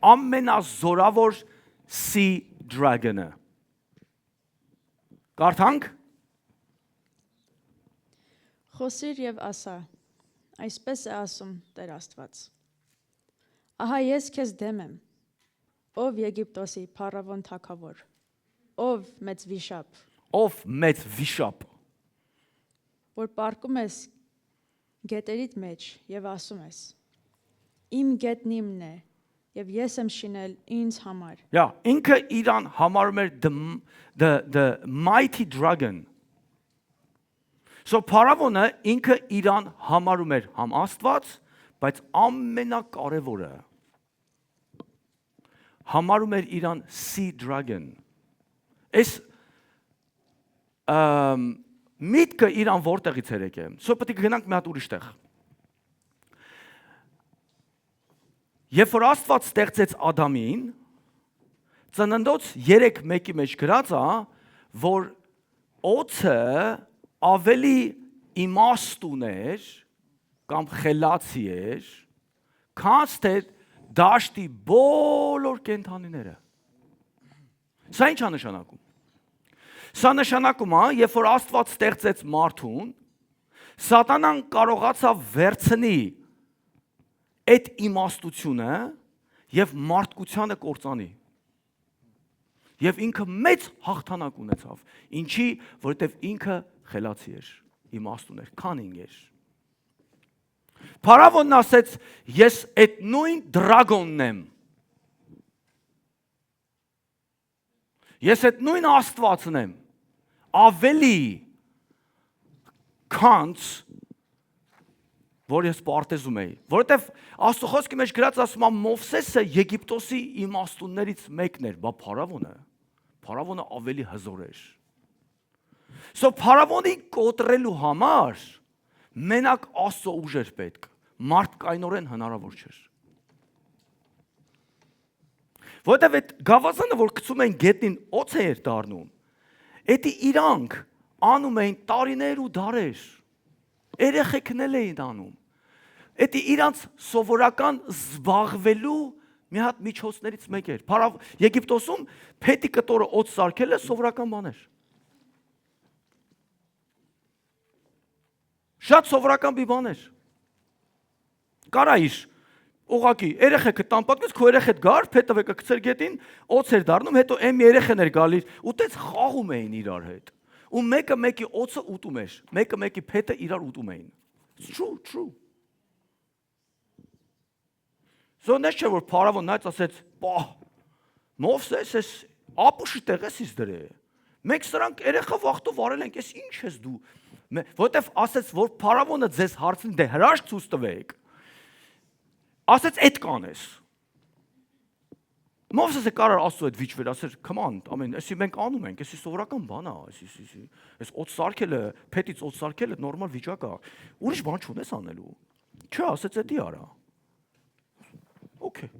Ամենազորավոր sea dragon-ը։ Կարդանք։ Խոսիր եւ ասա. այսպես է ասում Տեր Աստված. Ահա ես քեզ դեմ եմ, ով Եգիպտոսի փարավոն թագավոր, ով մեծ վիշապ, որ պարկում ես գետերիդ մեջ եւ ասում ես. իմ գետն իմն է եւ ես եմ շինել ինձ համար։ Ինքը իրան համարում էր the mighty dragon։ So փարավոնը ինքը իրան համարում էր համ Աստված, բայց ամենակարևորը համարում էր իրան sea dragon։ Այս միտքը իրան որտեղից էր եկել։ So պետք է գնանք մի հատ ուրիշ տեղ։ Երբ որ Աստված ստեղծեց Ադամին, ծննդոց 3:1-ի մեջ գրած է, որ օձը ավելի իմաստուն էր կամ խելացի էր, քան թե դաշտի բոլոր կենդանիները։ Սա ի՞նչ է նշանակում։ Սա նշանակում է, երբ որ Աստված ստեղծեց մարդուն, Սատանան կարողացավ վերցնի այդ իմաստությունը եւ մարդկությանը կործանի։ Եվ ինքը մեծ հաղթանակ ունեցավ։ Ինչի, որովհետեւ ինքը խելացի էր, իմաստուն էր, քանինգ էր։ Փարավոնն ասեց, ես այդ նույն դրագոնն եմ։ Ես այդ նույն Աստվածն եմ, ավելի քանց որ ես պարտեզում էի, որովհետև Աստծո խոսքի մեջ գրած ասում է Մովսեսը Եգիպտոսի իմաստուններից մեկն էր, բա փարավոնը ավելի հզոր էր։ So փարավոնի կոտրելու համար մենակ Աստծո ուժ էր պետք, մարդկայնորեն հնարավոր չէր։ Որովհետև այդ գավազանը, որ գցում էին գետնին, օձ էր դառնում, էդի իրանք անում էին տարիներ ու դարեր, երեխեքն էին անում։ Էդի իրանց սովորական զբաղվելու մի հատ միջոցներից մեկ էր։ Եգիպտոսում փետի կտորը օձ սարքելը սովորական բան էր։ Շատ սովորական մի բան էր։ Կարա իր ուղակի երեխեքը տան պատմից քո երեխեդ գար, փետվեկը գցեր գետին, օծ էր դառնում, հետո էմ երեխեն էր գալիս ու տենց խաղում էին իրար հետ։ Ու մեկը մեկի օծը ուտում էր, մեկը մեկի փետը իրար ուտում էին։ It's true. Զոնես չէ որ փարավոն նայց ասեց, «Պահ, Մովսես, ես ապուշի տեղ ես դրե։ Մենք սրանք երեխա վախտով արել ենք, ես ինչ ես դու»։ Որտեվ ասեց, որ փարավոնը ձեզ հարցնի, դե հրաշք ցույց տվեք։ Ասեց, «Էդ կանես»։ Մովսեսը կարար Աստծո հետ վիճվեր, ասեր, «Come on, ամեն, էսի մենք անում ենք, էսի սովորական բան է, էս օծ սարքելը, փետից օծ սարքելը նորմալ վիճակ է։ Ուրիշ բան չունես անելու»։ Չէ, ասեց, «Էդի արա»։ Okay։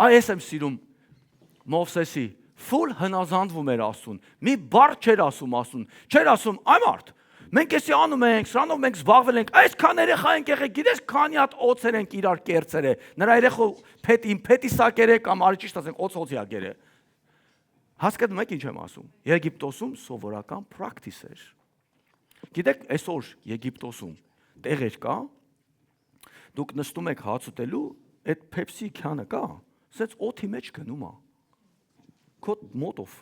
Այս եմ սիրում Մովսեսի, ֆուլ հնազանդվում էր Աստծուն։ Մի բառ չէր ասում, չէր ասում, «Այ մարդ, մենք էսի անում ենք, սրանով մենք զբաղվել ենք, այսքան երեխա ենք եղել, գիտես քանի հատ օծեր ենք իրար կերծերը, նրա երեխո փետի սակերը կամ արի ճիշտ ասենք օծի ագերը»։ Հասկանում եք ինչ եմ ասում։ Եգիպտոսում սովորական practice էր։ Գիտեք, այսօր Եգիպտոսում տեղեր կա, դուք նստում եք հաց ուտելու, այդ Pepsi քյանը կա, սենց օդի մեջ գնում է։ Քո մոտով։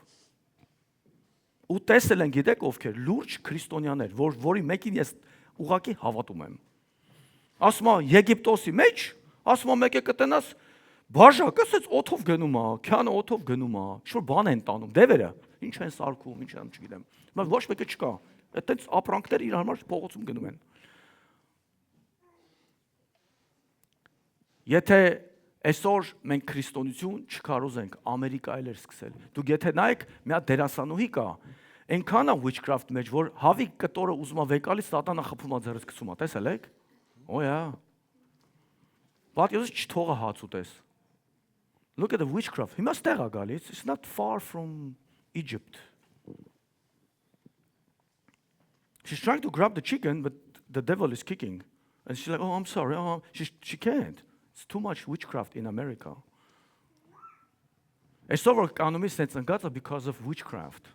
Ու տեսել են, գիտեք ովքեր, լուրջ քրիստոնյաներ, որի մեկին ես ուղղակի հավատում եմ։ Ասում է Եգիպտոսի մեջ, ասում է մեկը կտնաս, բաժակը սենց օդով գնում է, քյանը օդով գնում է, ինչ-որ բան են տանում, դևերը, ինչ են սարքում, ինչ են, չգիտեմ։ Ոչ մեկը չկա։ Այդտենց ապրանքներ իր համար փողոցում գնում են։ Եթե այսօր մենք քրիստոնեություն չկարողենք Ամերիկայել էր սկսել։ Դուք եթե նայեք, մի հատ դերասանուհի կա, այնքան է witchcraft մեջ, որ հավիկ կտորը ուզում է վեկալի սատանա խփում է ձեռից գցում է, տեսել եք։ Օ, yeah։ Պատիոս չթողը հաց ուտես։ Look at the witchcraft. Հիմա ստեղ է գալիս, it's not far from Egypt. She's trying to grab the chicken, but the devil is kicking. And she's like, "Oh, I'm sorry. Oh, she can't. It's too much witchcraft in America." Այսօր կանոնից sense ընկած է because of witchcraft.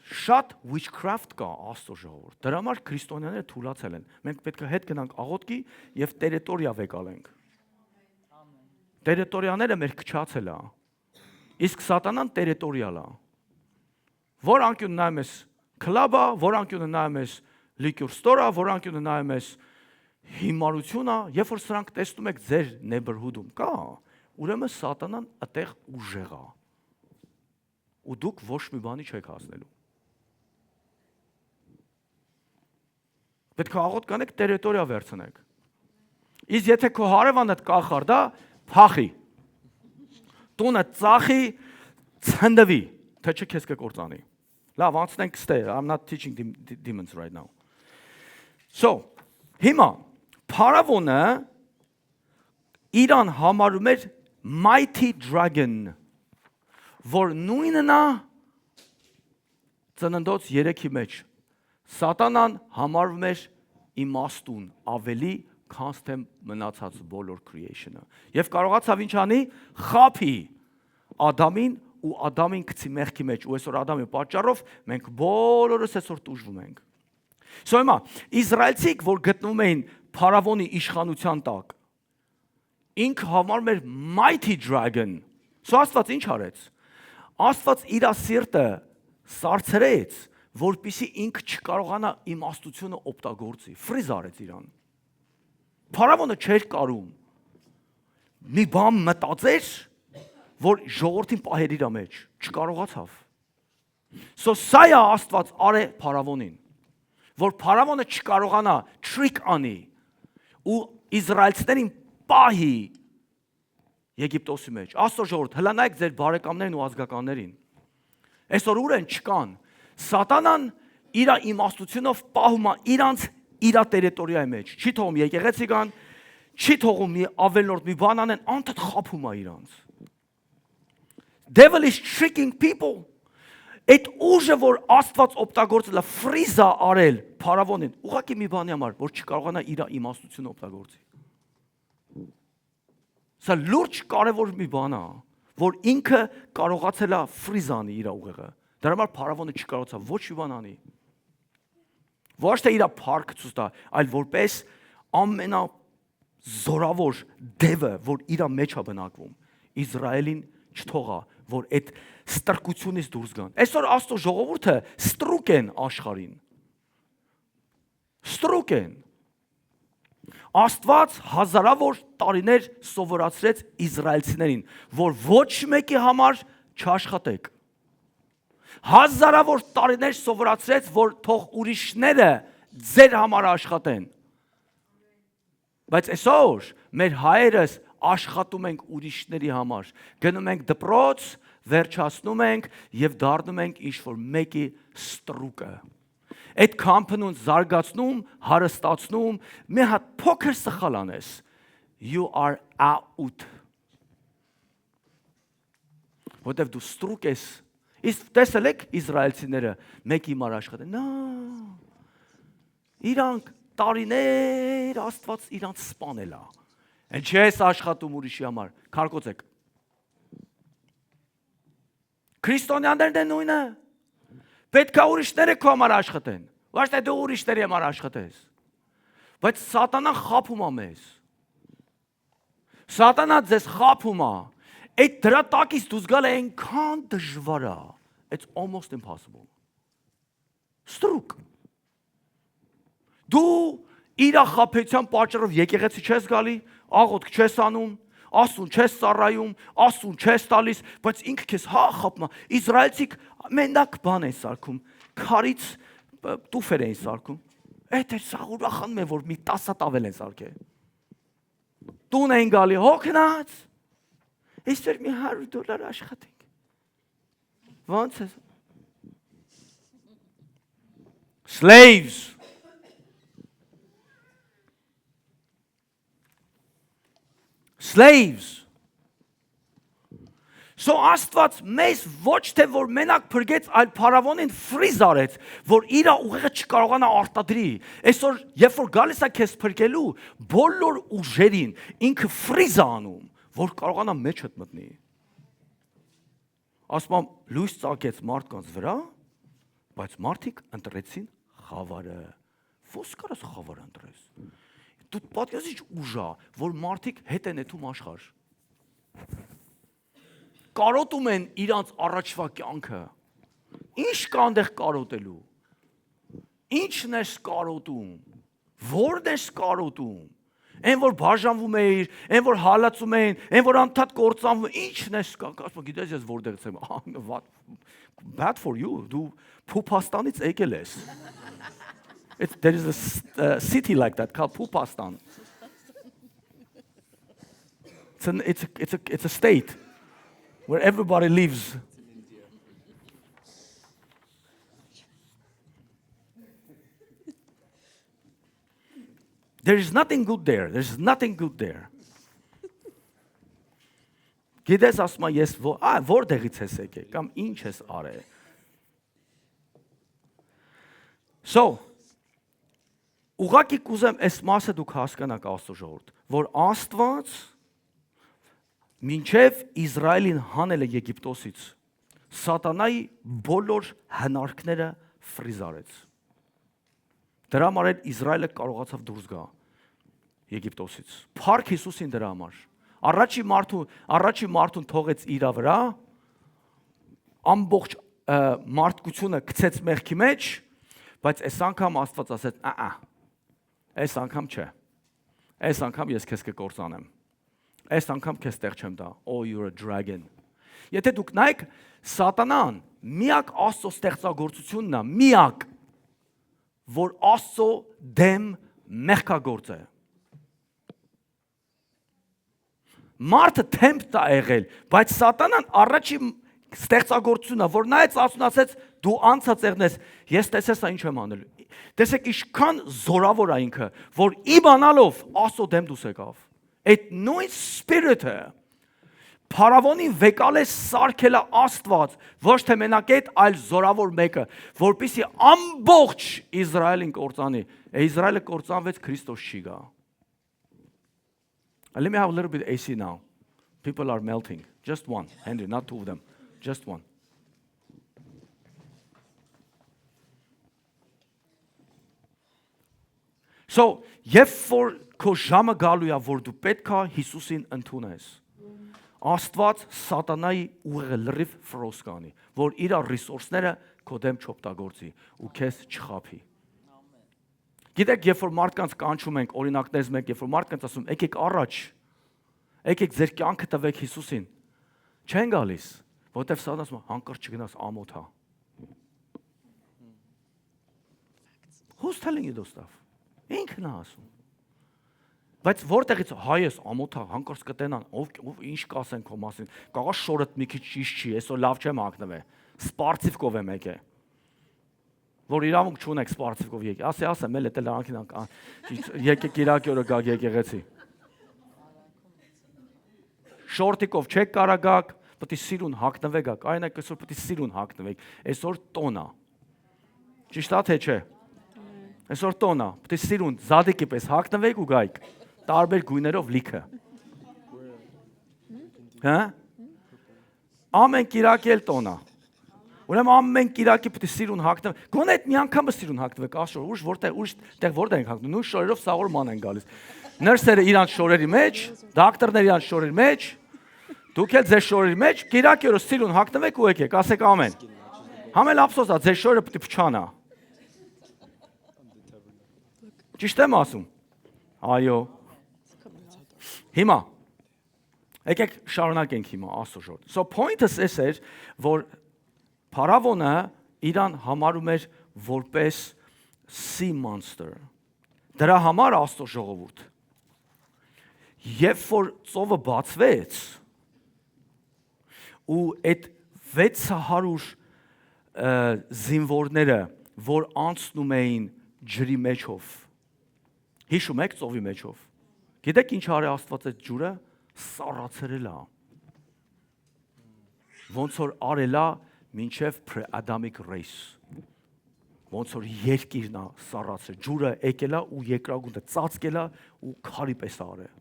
Շատ witchcraft կա Աստծո ժողովուրդ։ Դրա համար քրիստոնյաները թուլացել են։ Մենք պետք է հետ գնանք աղոթքի եւ տերիտորիա վեկալենք։ Տերիտորիաները մեր քչացել է։ Իսկ սատանան տերիտորիալ է։ Որ անկյուն նայում ես քլաբը, որ անկյունը նայում ես liquor store-ը, որ անկյունը նայում ես հիմարությունը, երբ որ սրանք տեսնում եք ձեր neighborhood-ում կա, ուրեմն սատանան այդտեղ ուժեղ է։ Ու դուք ոչ մի բանի չեք հասնելու։ Պետք է աղոթ կանեք տերիտորիա վերցնեք։ Իսկ եթե քո հարևանդ կախար դա փախի։ Տունը ծախի, ցնդվի, թե չէ քեզ կկործանի։ Լավ, անցնենք ստեղ։ I'm not teaching demons right now. So, հիմա փարավոնը իրան համարում էր mighty dragon, որ նույնն է ծննդոց 3-ի մեջ։ Սատանան համարվում էր իմաստուն ավելի քան թե մնացած բոլոր creation-ը։ Եվ կարողացավ ինչ անի, խափի Ադամին ու Ադամին գցի մեղքի մեջ, ու այսօր Ադամի պատճառով մենք բոլորս այսօր տուժվում ենք։ So հիմա Իսրայելցիք, որ գտնվում էին փարավոնի իշխանության տակ, ինքը համարում էր mighty dragon։ So Աստված ինչ արեց։ Աստված իր սիրտը սարցրեց, որպեսզի ինքը չկարողանա իմաստությունը օգտագործի։ Ֆրիզ արեց իրան։ Փարավոնը չէր կարում մի բան մտածեր, որ ժողովրդին պահեր իր մեջ, չկարողացավ։ So սա է Աստված արե փարավոնին, որ փարավոնը չկարողանա trick անի ու իսրայելցիներին պահի Եգիպտոսի մեջ։ Աստծո ժողովուրդ, հլա նայեք ձեր բարեկամներին ու ազգականներին։ Այսօր ուր են չկան։ Սատանան իր իմաստությունով պահում է իրանց իր տերիտորիայի մեջ։ Չի թողում եկեղեցի կան, չի թողում մի ավելորդ մի բան անեն, անդադ խափում է իրանց։ Devil is tricking people. Այդ ուժը, որ Աստված օգտագործել է ֆրիզա արել փարավոնին, ուղղակի մի բանի համար, որ չկարողանա իր իմաստությունը օգտագործի։ Սա լուրջ կարևոր մի բան է, որ ինքը կարողացել է ֆրիզ անի իր ուղեղը։ Դրա համար փարավոնը չկարողացավ ոչ մի բան անի։ Ոչ թե իր փառքը ցույց տա, այլ որպես ամենազորավոր դևը, որ իր մեջ է բնակվում, Իսրայելին չթողա, որ այդ ստրկությունից դուրս գան։ Այսօր Աստծո ժողովուրդը ստրուկ են աշխարհին։ Ստրուկ են։ Աստված հազարավոր տարիներ սովորացրեց իսրայելցիներին, որ ոչ մեկի համար չաշխատեք։ Հազարավոր տարիներ սովորացրեց, որ թող ուրիշները ձեր համար աշխատեն։ Բայց այսօր մեր հայերս աշխատում ենք ուրիշների համար։ Գնում ենք դպրոց, վերջացնում ենք եւ դառնում ենք ինչ-որ մեկի ստրուկը։ Այդ կամփանուն զարգացնում, հարստացնում, մի հատ փոքր սխալ անես, you are out. Որտեվ դու ստրուկ ես։ Իսկ տեսել եք իսրայելցիները մեկի համար աշխատեն։ Իրանք տարիներ Աստված իրանց սպանել է։ Ինչ ես աշխատում ուրիշի համար, քարկոծեք։ Քրիստոնյաներն են նույնը։ Պետք է ուրիշները քո համար աշխատեն։ Ոչ թե դու ուրիշների համար աշխատես։ Բայց սատանան խաբում է մեզ։ Սատանա ձեզ խաբում է։ Այդ դրա տակից դուրս գալը այնքան դժվար է։ It's almost impossible. Ստրուկ։ Դու իր խաբեցյան պատճառով եկեղեցի չես գալի, աղոթք չես անում, Աստուն չես ծառայում, Աստուն չես տալիս, բայց ինքը քեզ խաբում է։ Իսրայելցիք մենակ բան են սարքում, քարից տուֆեր են սարքում։ Այդ էր սա ուրախանում է, որ մի 10 տավել են սարքել։ Տուն են գալի, հոգնած։ Այսօր մի $100 աշխատենք։ Ոնց է։ Slaves. Slaves. So Աստված մեզ ոչ թե որ մենակ փրկեց, այլ փարավոնին ֆրիզ արեց, որ իր ուղեղը չկարողանա արտադրի։ Այսօր երբ որ գալիս է քեզ փրկելու, բոլոր ուժերին ինքը ֆրիզ է անում, որ կարողանա մեջդ մտնի։ Ասում լույս ծագեց մարդկանց վրա, բայց մարդիկ ընտրեցին խավարը։ Ո՞ս կարաս խավարը ընտրես։ Դու պատկերացրու ինչ ուժ է, որ մարդիկ հետ են եթում աշխարհ։ Կարոտում են իրանց առաջվա կյանքը։ Ինչ կա այնտեղ կարոտելու։ Ինչն ես կարոտում։ Որն ես կարոտում։ Այն որ բաժանվում էիր, այն որ հալածում էին, այն որ անդադ կործանվում, ինչն ես կա։ Ասում գիտես ես որտեղից եմ։ Bad for you. Դու Փուփաստանից եկել ես։ There is a city like that called Pupastan. It's a state where everybody lives. There is nothing good there. There's nothing good there. Գիտես ասում ես որտեղից ես եկել կամ ինչ ես արել։ So ուղղակի կուզեմ այս մասը դուք հասկանաք Աստծո ժողովուրդ, որ Աստված մինչև Իսրայելին հանել է Եգիպտոսից, սատանայի բոլոր հնարքները ֆրիզ արեց։ Դրա համար էլ Իսրայելը կարողացավ դուրս գա Եգիպտոսից։ Փառք Հիսուսին դրա համար։ Առաջի մարդուն թողեց իր վրա, ամբողջ մարդկությունը գցեց մեղքի մեջ, բայց այս անգամ Աստված ասեց, այս անգամ չէ։ Այս անգամ ես քեզ կկործանեմ։ Այս անգամ քեզ տեղ չեմ տա։ Oh, you're a dragon։ Եթե դուք նայեք, սատանան միակ Աստծո ստեղծագործությունն է, միակ, որ Աստծո դեմ մեղքագործ է։ Մարդը թեմպ է եղել, բայց սատանան առաջի ստեղծագործությունն է, որ նայեց Աստծուն ասեց, դու անցած եղնես, ես տեսես այն ինչ եմ անել։ Տեսեք ինչքան զորավոր է ինքը, որ իմանալով Աստծո դեմ դուս եկավ։ Այդ նույն սպիրիտը Փարավոնին վեկալես սարքել է Աստված, ոչ թե մենակ այդ, այլ զորավոր մեկը, որպեսզի ամբողջ Իսրայելին կործանի։ Իսրայելը կործանվեց, Քրիստոս չի գա։ Let me have a little bit AC now. People are melting. Just one, Henry, not two of them. Just one. So, երբ որ քո ժամը գալու է, որ դու պետք է Հիսուսին ընդունես, Աստված սատանայի ուղեղը լրիվ ֆրոզ կանի, որ իր ռեսուրսները քո դեմ չօգտագործի ու քեզ չխաբի։ Գիտեք, երբ որ մարդկանց կանչում ենք, օրինակներից մեկ, երբ որ մարդկանց ասում, եկեք առաջ, եկեք ձեր կյանքը տվեք Հիսուսին, չեն գալիս, որովհետև սատանան ասում, հանկարծ չգնաս ամոթ հա։ Who's telling you those stuff? Ինքն է ասում։ Բայց որտեղից հայես ամոթա հանկարծ կտենան, ով ինչ կասեն քո մասին, կաղա շորդ մի քիչ ճիշտ չի, այսօր լավ չեմ հագնվել, սպարտիվկով եմ եկել։ Որ իրավունք չունեք սպարտիվկով եկել, ասե մել էտել անքին եկեք Կիրակի օրը գաք եկեղեցի։ Շորտիկով չեք կարա գաք, պետք է սիրուն հագնվեք գաք, այն է այսօր պետք է սիրուն հագնվեք, այսօր տոնա։ Ճիշտ է թե չէ։ Այսօր տոնա, պետք է սիրուն զադիկի պես հագնվեք ու գայք։ Տարբեր գույներով լիքը։ Հա? Ամեն Կիրակի էլ տոնա։ Ուրեմն ամեն Կիրակի պետք է սիրուն հագնվեք։ Գոնե այդ մի անգամը սիրուն հագնվեք, աշոր, որտեղ ենք հագնում, նույն շորերով սաղորման են գալիս։ Նրսերը իրանց շորերի մեջ, դոկտորները իրանց շորերի մեջ, դուք էլ ձեր շորերի մեջ, Կիրակի օրը սիրուն հագնվեք ու եկեք, ասեք ամեն։ Համել ափսոս է, ձեր շորերը պետք է փչանա։ Ճիշտ եմ ասում։ Այո։ Հիմա եկեք շարունակենք հիմա ասոժոր։ So point-ս էս որ Փարավոնը իրան համարում էր որպես sea monster։ Դրա համար Աստծո ժողովուրդ։ Երբ որ ծովը բացվեց ու այդ 600 զինվորները, որ անցնում էին ջրի մեջով, հիշում եք ծովի մեջով։ Գիտեք ինչ արի Աստված այդ ջուրը սառացրել է։ Ոնց որ արել է մինչև pre-Adamic race։ Ոնց որ երկիրն է սառացրել։ Ջուրը եկել է ու երկրագունդը ծածկել է ու քարի պես արել։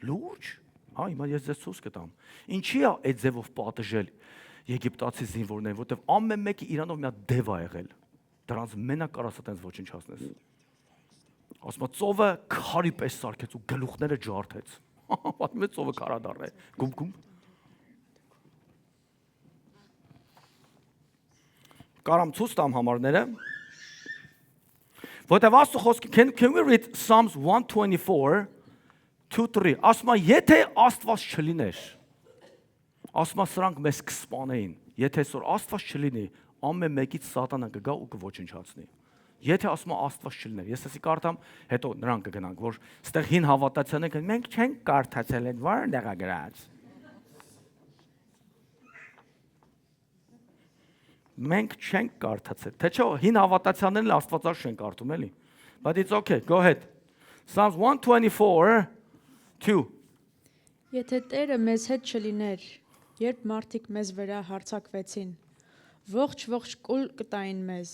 Լուրջ։ Հա, հիմա ես ձեզ ցույց կտամ։ Ինչի է այդ ձևով պատժել եգիպտացի զինվորներին, որտեղ ամեն մեկը իրանով մի հատ դև է եղել։ Դրանց մենակ կարաս այդպես ոչնչացնես։ Ասում ծովը քարի պես սարքեց ու գլուխները ջարդեց։ Պատմում է ծովը քարադառ է։ Գում։ Կարամ ցույց տամ համարները։ Որտեւ Աստծո խոսքը can we read Psalms 124 2-3 ասում է եթե Աստված չլիներ ասում է սրանք մեզ կսպանեին եթե այսօր Աստված չլինի ամեն մեկից սատանան կգա ու կոչնչացնի եթե ասում է Աստված չլիներ ես էսի կարդամ հետո նրանք կգնանք որ ստեղ հին հավատացյալներ կան մենք չենք կարդացել այդ որտեղ է գրած մենք չենք կարդացել թե չէ հին հավատացյալներն էլ Աստվածաշունչ չեն կարդում էլի but it's okay go ahead Psalms 124 2 Եթե Տերը մեզ հետ չլիներ, երբ մարդիկ մեզ վրա հարձակվեցին, ողջ կուլ կտային մեզ,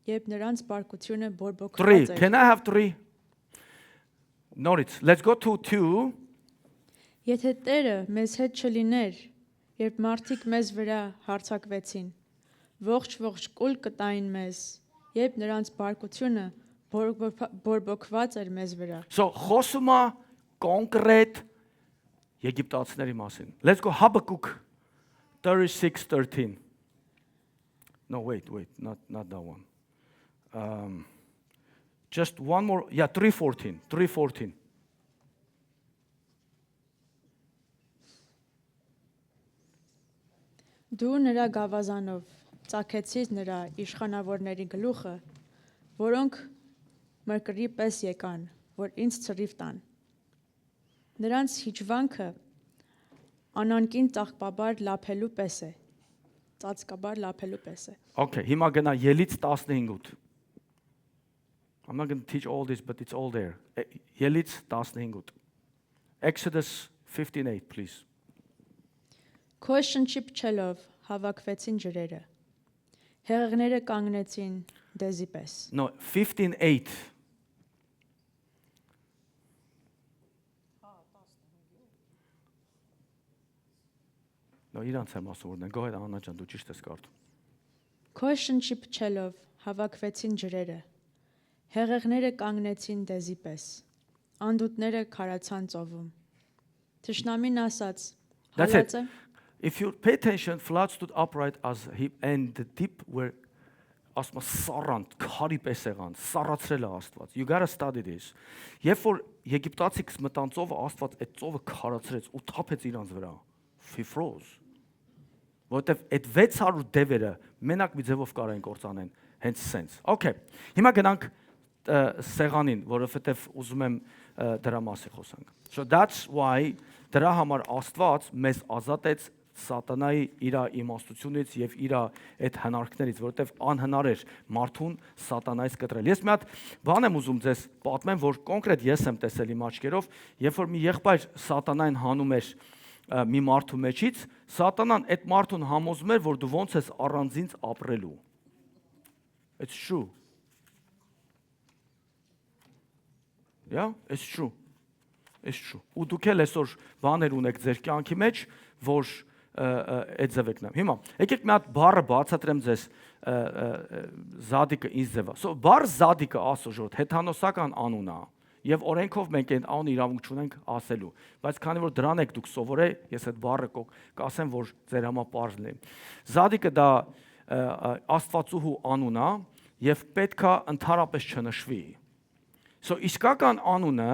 երբ նրանց բարկությունը բորբոքված էր։ 3 Can I have 3 Notice let's go to 2 Եթե Տերը մեզ հետ չլիներ, երբ մարդիկ մեզ վրա հարձակվեցին, ողջ կուլ կտային մեզ, երբ նրանց բարկությունը բորբոքված էր մեզ վրա։ So խոսում է կոնկրետ եգիպտացիների մասին Let's go Habakkuk 36:13 No wait not that one Just one more yeah 3:14 Դու նրա գավազանով ծագեցիր նրա իշխանավորների գլուխը, որոնք մրկրի պես եկան, որ ինձ ցրիվ տան։ Նրանց հիջվանքը անանկին ծաղկաբար լափելու պես է։ Ծածկաբար լափելու պես է։ Okay, հիմա գնա Ելից 15-ուտ I'm not going to teach all this but it's all there. Ելից 15-ուտ Exodus 15:8 please. Քո շնչի փչելով հավաքվեցին ջրերը։ Հեղեղները կանգնեցին դեզի պես։ No, 15:8 No, իրանց եմ ասում որն է։ Go ahead Աննա ջան, դու ճիշտ ես կարդում։ Քո շնչի փչելով հավաքվեցին ջրերը։ Հեղեղները կանգնեցին դեզի պես, անդուտները քարացան ծովում։ Թշնամին ասաց. That's it. հալածը If you pay attention, flood stood upright as a heap, and the deep were ասում սառան, քարի պես եղան, սառացրել է Աստված։ You got to study this. Երբ որ եգիպտացիք մտան ծովը, Աստված այդ ծովը քարացրեց ու թափեց իրանց վրա։ Fifroz. Որտեվ այդ 600 դևերը մենակ մի ձևով կարող են կործանեն, հենց sense. Okay. Հիմա գնանք սեղանին, որովհետև ուզում եմ դրա մասին խոսանք։ So that's why դրա համար Աստված մեզ ազատեց սատանայի իր իմաստությունից եւ իր այդ հնարքներից, որովհետեւ անհնար էր մարդուն սատանայից կտրել։ Ես մի հատ բան եմ ուզում ձեզ պատմեմ, որ կոնկրետ ես եմ տեսել իմ աչքերով, երբ որ մի եղբայր սատանային հանում էր մի մարդու մեջից, սատանան այդ մարդուն համոզում էր, որ դու ոնց ես առանձինց ապրելու։ It's true. Yeah, it's true. It's true. Ու դուք էլ այսօր բաներ ունեք ձեր կյանքի մեջ, որ այդ ձևեկն եմ։ Հիմա, եկեք մի հատ բառը բացատրեմ ձեզ զադիկը ինձ ձևա։ So բառ զադիկը ասո ժողովուրդ հեթանոսական անուն է, եւ օրենքով մենք այդ անունը իրավունք չունենք ասելու։ Բայց քանի որ դրան եք դուք սովորե, ես այդ բառը կասեմ, որ ձեր համար պարզ լինի։ Զադիկը դա Աստվածուհու անուն է եւ պետքա ընդհանրապես չնշվի։ So իսկական անունը,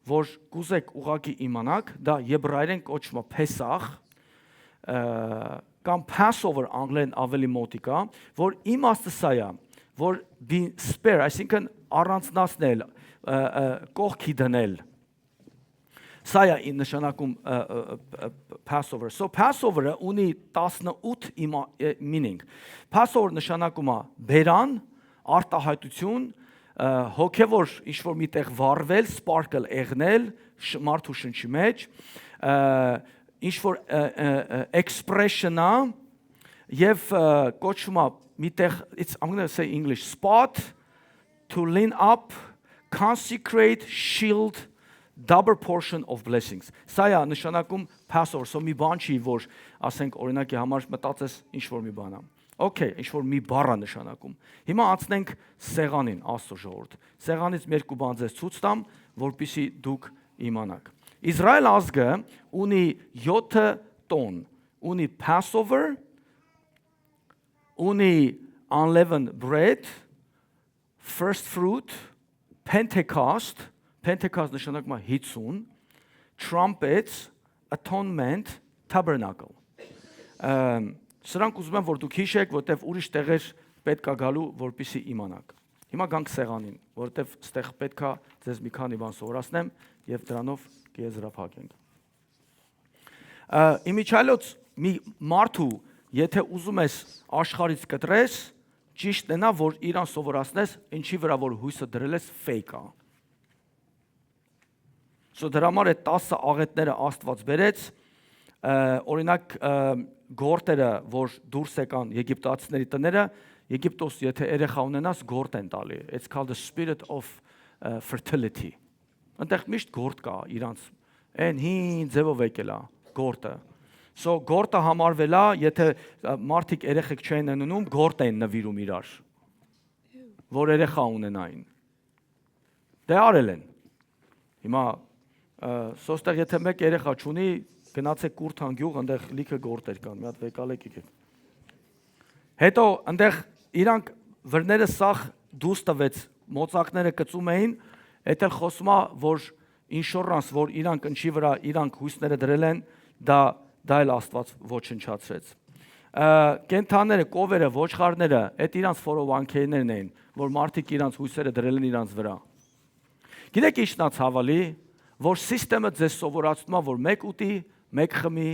որ կուզեք ուղակի իմանաք, դա եբրայերեն կոչվում է Փեսախ, կամ Passover անգլերեն ավելի մոտիկ է, որ իմաստը սա է, որ be spare, այսինքն առանձնացնել, կողքի դնել։ Սա է նշանակում Passover. So Passover-ը ունի 18 meaning։ Passover նշանակում է բերան, արտահայտություն, հոգևոր ինչ-որ միտեղ վառվել, sparkle եղնել, մարդու շնչի մեջ, ինչ-որ expression-ը եւ կոչվում է միտեղ, I'm going to say English, spot, to lean up, consecrate, shield, double portion of blessings. Սա է նշանակում Passover, so մի բան չի, որ ասենք օրինակի համար մտածես ինչ-որ մի բան է։ Okay, ինչ-որ մի բառ է նշանակում։ Հիմա անցնենք սեղանին, Աստծո ժողովուրդ։ Սեղանից մի երկու բան ձեզ ցույց տամ, որպեսզի դուք իմանաք։ Իսրայել ազգը ունի 7 տոն, ունի Passover, ունի unleavened bread, first fruit, Pentecost, Pentecost նշանակում է 50, trumpets, atonement, tabernacle։ Սրանք ուզում եմ, որ դուք հիշեք, որտեվ ուրիշ տեղեր պետք է գալու, որպեսզի իմանաք։ Հիմա գանք սեղանին, որտեվ ստեղ պետք է ձեզ մի քանի բան սովորացնեմ եւ դրանով կեզրափակենք։ Իմիջիալոց մի մարդու, եթե ուզում ես աշխարհից կտրես, ճիշտն է նա, որ իրան սովորացնես, ինչի վրա որ հույսը դրել ես fake է։ So դրա համար այդ 10 աղետները Աստված բերեց, օրինակ գորտերը, որ դուրս եկան եգիպտացիների տները, Եգիպտոս եթե երեխա ունենաս գորտ են տալի։ It's called the spirit of fertility։ Այնտեղ միշտ գորտ կա իրանց։ Այն հին ձևով եկել է գորտը։ So գորտը համարվել է, եթե մարդիկ երեխեք չեն ունենում, գորտ են նվիրում իրար, որ երեխա ունենային։ Դե արել են։ Հիմա սոստեղ եթե մեկ երեխա չունի, գնացեք Կուրթան գյուղ, այնտեղ լիքը գորտեր կան, մի հատ վեկալեք եկեք։ Հետո այնտեղ իրանք վրները սախ դուրս տվեց, մոծակները կծում էին, այդ էլ խոսում է, որ ինշորանս, որ իրանք ընչի վրա իրանք հույսները դրել են, դա էլ Աստված ոչնչացրեց։ Կենթանները, կովերը, ոչխարները, այդ իրանց 401k-ներն էին, որ մարդիկ իրանց հույսերը դրել են իրանց վրա։ Գիտեք ինչն է ցավալի, որ սիստեմը ձեզ սովորացնում է, որ մեկ ուտի, մեկ խմի,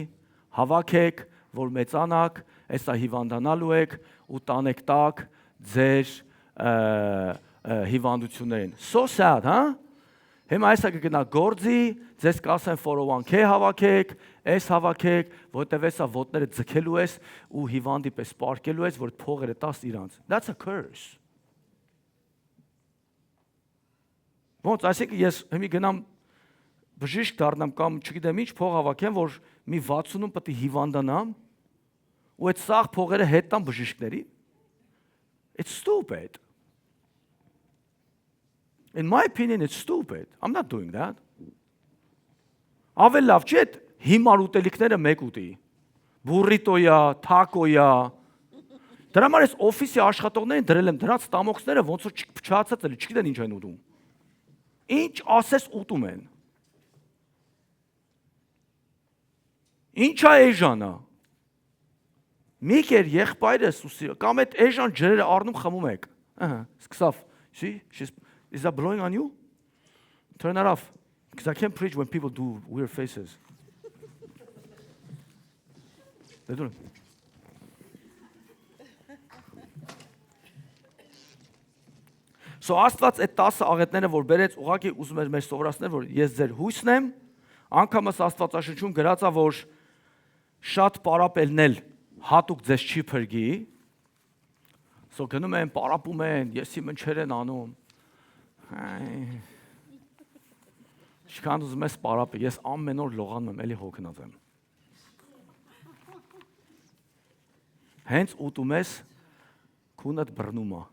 հավաքեք, որ մեծանաք, այսա հիվանդանալու եք ու տանեք տակ ձեր հիվանդություններին։ So sad, հա? Հիմա այսա կգնա գործի, ձեզ կասեն 401k հավաքեք, այս հավաքեք, որտեվ այսա ոտները ձգելու ես ու հիվանդի պես պարկելու ես, որ փողերը տաս իրանց։ That's a curse։ Ոնց, այսինքն ես հիմի գնամ բժիշկ դառնամ կամ չգիտեմ ինչ փող հավաքեմ, որ մի 60-ում պետք է հիվանդանամ ու այդ սաղ փողերը հետ տամ բժիշկների։ It's stupid։ In my opinion, it's stupid. I'm not doing that. Ավել լավ չի այդ հիմար ուտելիքները մեկ ուտի։ Բուրրիտոյա, թակոյա։ Դրա համար ես օֆիսի աշխատողներին դրել եմ դրանց տամոքսները ոնց որ չփչացած էլ, չգիտեն ինչ են ուտում։ Ինչ ասես ուտում են։ Ինչա էժանա։ Միկեր եղբայրս կամ այդ էժան ջրերը առնում խմում եք։ Ահա, սկսավ։ See? Is that blowing on you? Turn that off. Because I can't preach when people do weird faces. They do it. So Աստված այդ 10 աղետները որ բերեց, ուղղակի ուզում էր մեր սովորացնել, որ ես ձեր հույսն եմ, անգամս Աստվածաշնչում գրած է, որ շատ պարապելն էլ հատուկ ձեզ չի փրկի։ So գնում են, պարապում են, եսի մնչեր են անում։ Շքան ուզում ես պարապը, ես ամեն օր լողանում եմ, էլի հոգնած եմ։ Հենց ուտում ես, քունդ բռնում է։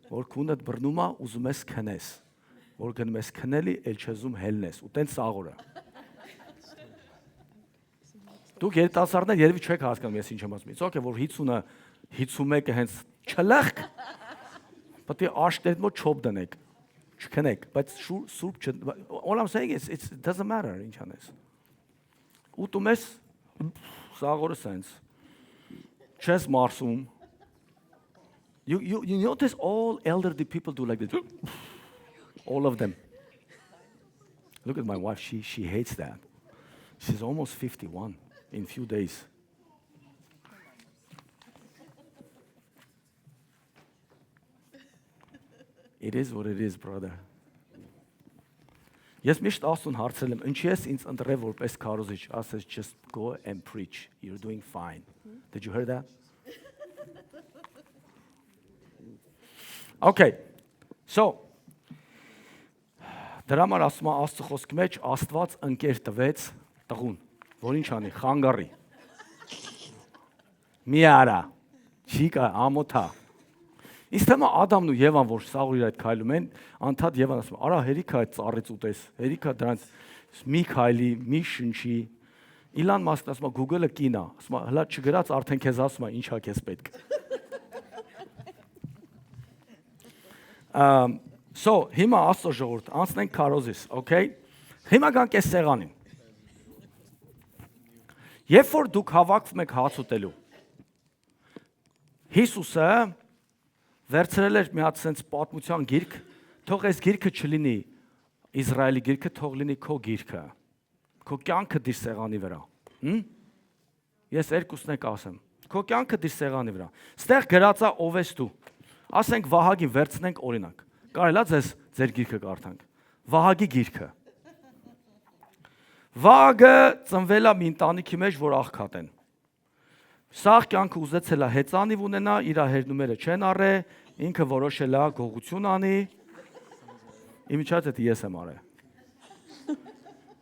Որ քունդ բռնում է, ուզում ես քնես, որ գնում ես քնելի, էլ չեզում հելնես, ու տենց սաղորը։ Դուք երիտասարդներ երևի չեք հասկանում ես ինչ եմ ասում։ It's okay, որ 50-ը 51-ը հենց չլախ, պետք է աշտերդ մոտ չոբ դնեք, չքնեք, բայց սուրբ all I'm saying is it doesn't matter ինչ անես։ Ուտում ես սաղորը սենց, չես մարսում։ You notice all elderly people do like this. All of them. Look at my wife. She hates that. She's almost 51 in a few days. It is what it is, brother. Ես միշտ ասուն հարցրել եմ, ինչի ես ինձ ընտրել որպես քարոզիչ, ասես just go and preach. You're doing fine. Did you hear that? Okay, so, դրա համար ասում է Աստծո խոսքի մեջ Աստված ընկեր տվեց տղուն, որ ինչ անի, խանգարի, մի արա, չի կա, ամոթա, իսկ թեմա Ադամն ու Եվան, որ սաղուր իր այդ քայլում են, անդադ Եվան ասում է, արա հերիքա այդ ծառից ուտես, հերիքա դրանց մի քայլի, մի շնչի, Իլան Մասկն ասում է, Google-ը կին է, ասում է, հլա չգրած արդեն քեզ ասում է, ինչա քեզ պետք։ So, հիմա Աստծո ժողովուրդ, անցնենք քարոզիս, okay? Հիմա գանք այս սեղանին։ Երբ որ դուք հավաքվում եք հաց ուտելու, Հիսուսը վերցրել էր մի հատ sense պատմության գիրք, թող այս գիրքը չլինի Իսրայելի գիրքը, թող լինի քո գիրքը, քո կյանքը դիր սեղանի վրա։ Ես երկուսն եք ասեմ, քո կյանքը դիր սեղանի վրա։ Ստեղ գրած է ով ես դու։ Ասենք Վահագին վերցնենք օրինակ։ Կարելի է ձեր գիրքը կարդանք։ Վահագի գիրքը։ Վահագը ծնվել է մի ընտանիքի մեջ, որ աղքատ են։ Սաղ կյանքը ուզեցել է հեծանիվ ունենա, իր հերնումերը չեն առե, ինքը որոշել է գողություն անի։ Իմիջած էդ ես եմ արել։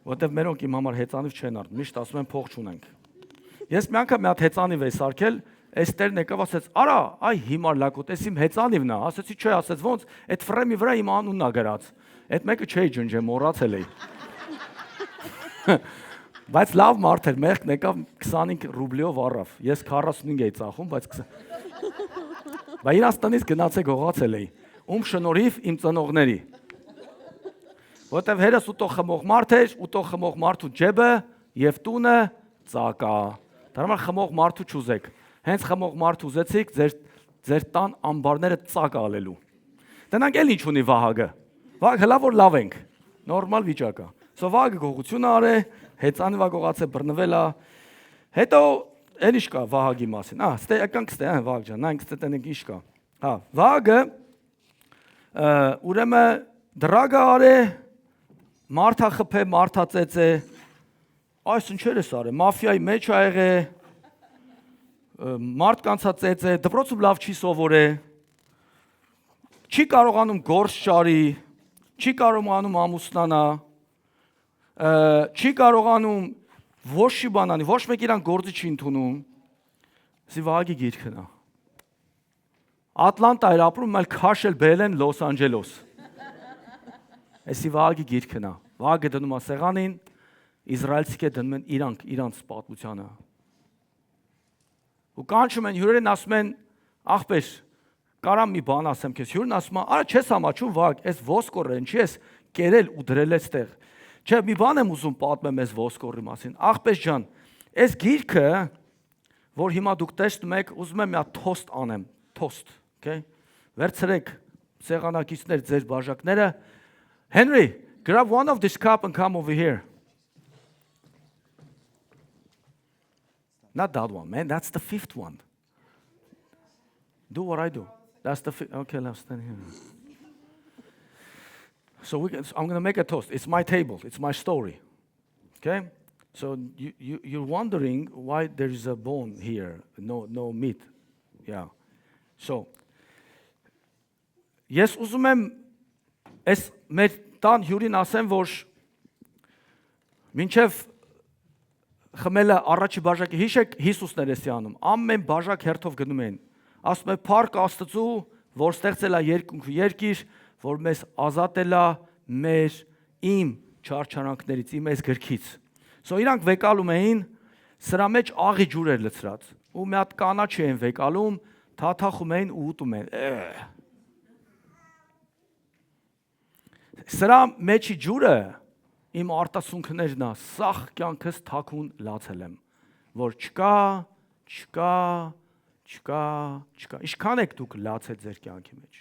Որտեվ մերոնք իմ համար հեծանիվ չեն առնում, միշտ ասում են փող չունենք։ Ես մի անգամ մի հատ հեծանիվ էի սարքել, Էստերն եկավ ասեց, արա, այ հիմար լակոտ, ես իմ հեծանիվն է, ասեցի չէ, ասեց ոնց, այդ ֆրեմի վրա իմ անունն է գրած, այդ մեկը չէի ջնջեմ, մոռացել էի։ Բայց լավ մարդ էր, մեղքն եկավ 25 ռուբլիով առավ, ես 45 էի ծախում, բայց իրանց տնից գնացեք հողացել էի, շնորհիվ իմ ծնողների, որտև հերս ուտող խմող մարդ էր, ուտող խմող մարդու ջեբը և տունը ծակա, դրա համար խմող մարդու չուզեք, հենց խմող մարդ ուզեցիք, ձեր տան ամբարները ծակ ալելու։ Տնանք էլ ինչ ունի Վահագը։ Վահագ հլա որ լավ ենք, նորմալ վիճակ է։ So Վահագը գողություն արե, հեծանիվա գողացե բռնվել է։ Հետո էլ ինչ կա Վահագի մասին։ Ստե եկանք ստե, Վահագ ջան, նայենք ստե տենենք ինչ կա։ Վահագը ուրեմն դրագը արե, մարդա խփե, մարդա ծեծե։ Այս ինչեր ես արել, մաֆիայի մեջ ա եղել։ Մարդկանցա ծեծե, դպրոցում լավ չի սովորե, չի կարողանում գործ շարի, չի կարողանում ամուսնանա, չի կարողանում ոչ մի բան անի, ոչ մեկ իրան գործի չի ընդունում, սի Վահագի գիրքն է։ Ատլանտա էր ապրում, այլ քաշել բերել են Լոս Անջելոս։ Էսի Վահագի գիրքն է։ Վահագը դնում է սեղանին, Իսրայելցիքը դնում են իրանց պատմությանը։ Ու կանչում են հյուրերին, ասում են, աղբեր, կարամ մի բան ասեմ քեզ։ Հյուրն ասում է, արա չես համաչում Վահագ, այս ոսկորը ինչի ես կերել ու դրել այստեղ։ Չէ, մի բան եմ ուզում պատմեմ այս ոսկորի մասին։ Աղբեր ջան, այս գիրքը, որ հիմա դուք տեսնում եք, ուզում եմ մի հատ թոստ անեմ, թոստ, okay? Վերցրեք սեղանակիցներ ձեր բաժակները։ Henry, grab one of this cup and come over here. Not that one, man. That's the fifth one. Do what I do. That's the fifth. Okay, let's stand here. So I'm going to make a toast. It's my table. It's my story. Okay? So you're wondering why there is a bone here, no meat. Yeah. So ես ուզում եմ այս մեր տան հյուրին ասեմ, որ մինչև խմելը առաջի բաժակի հիշեք Հիսուսն էր էսի անում, ամեն բաժակ հերթով գնում են, ասում է փառք Աստծու, որ ստեղծել է երկինք ու երկիր, որ մեզ ազատել է մեր իմ չարչարանքներից, իմ այս գրքից։ So իրանք վեկալում էին, սրա մեջ աղի ջուր էր լցրած, ու մի հատ կանաչ էին վեկալում, թաթախում էին ու ուտում են։ Սրա մեջի ջուրը իմ արտասունքներն է, սաղ կյանքս թաքուն լացել եմ, որ չկա, ինչքան եք դուք լացել ձեր կյանքի մեջ։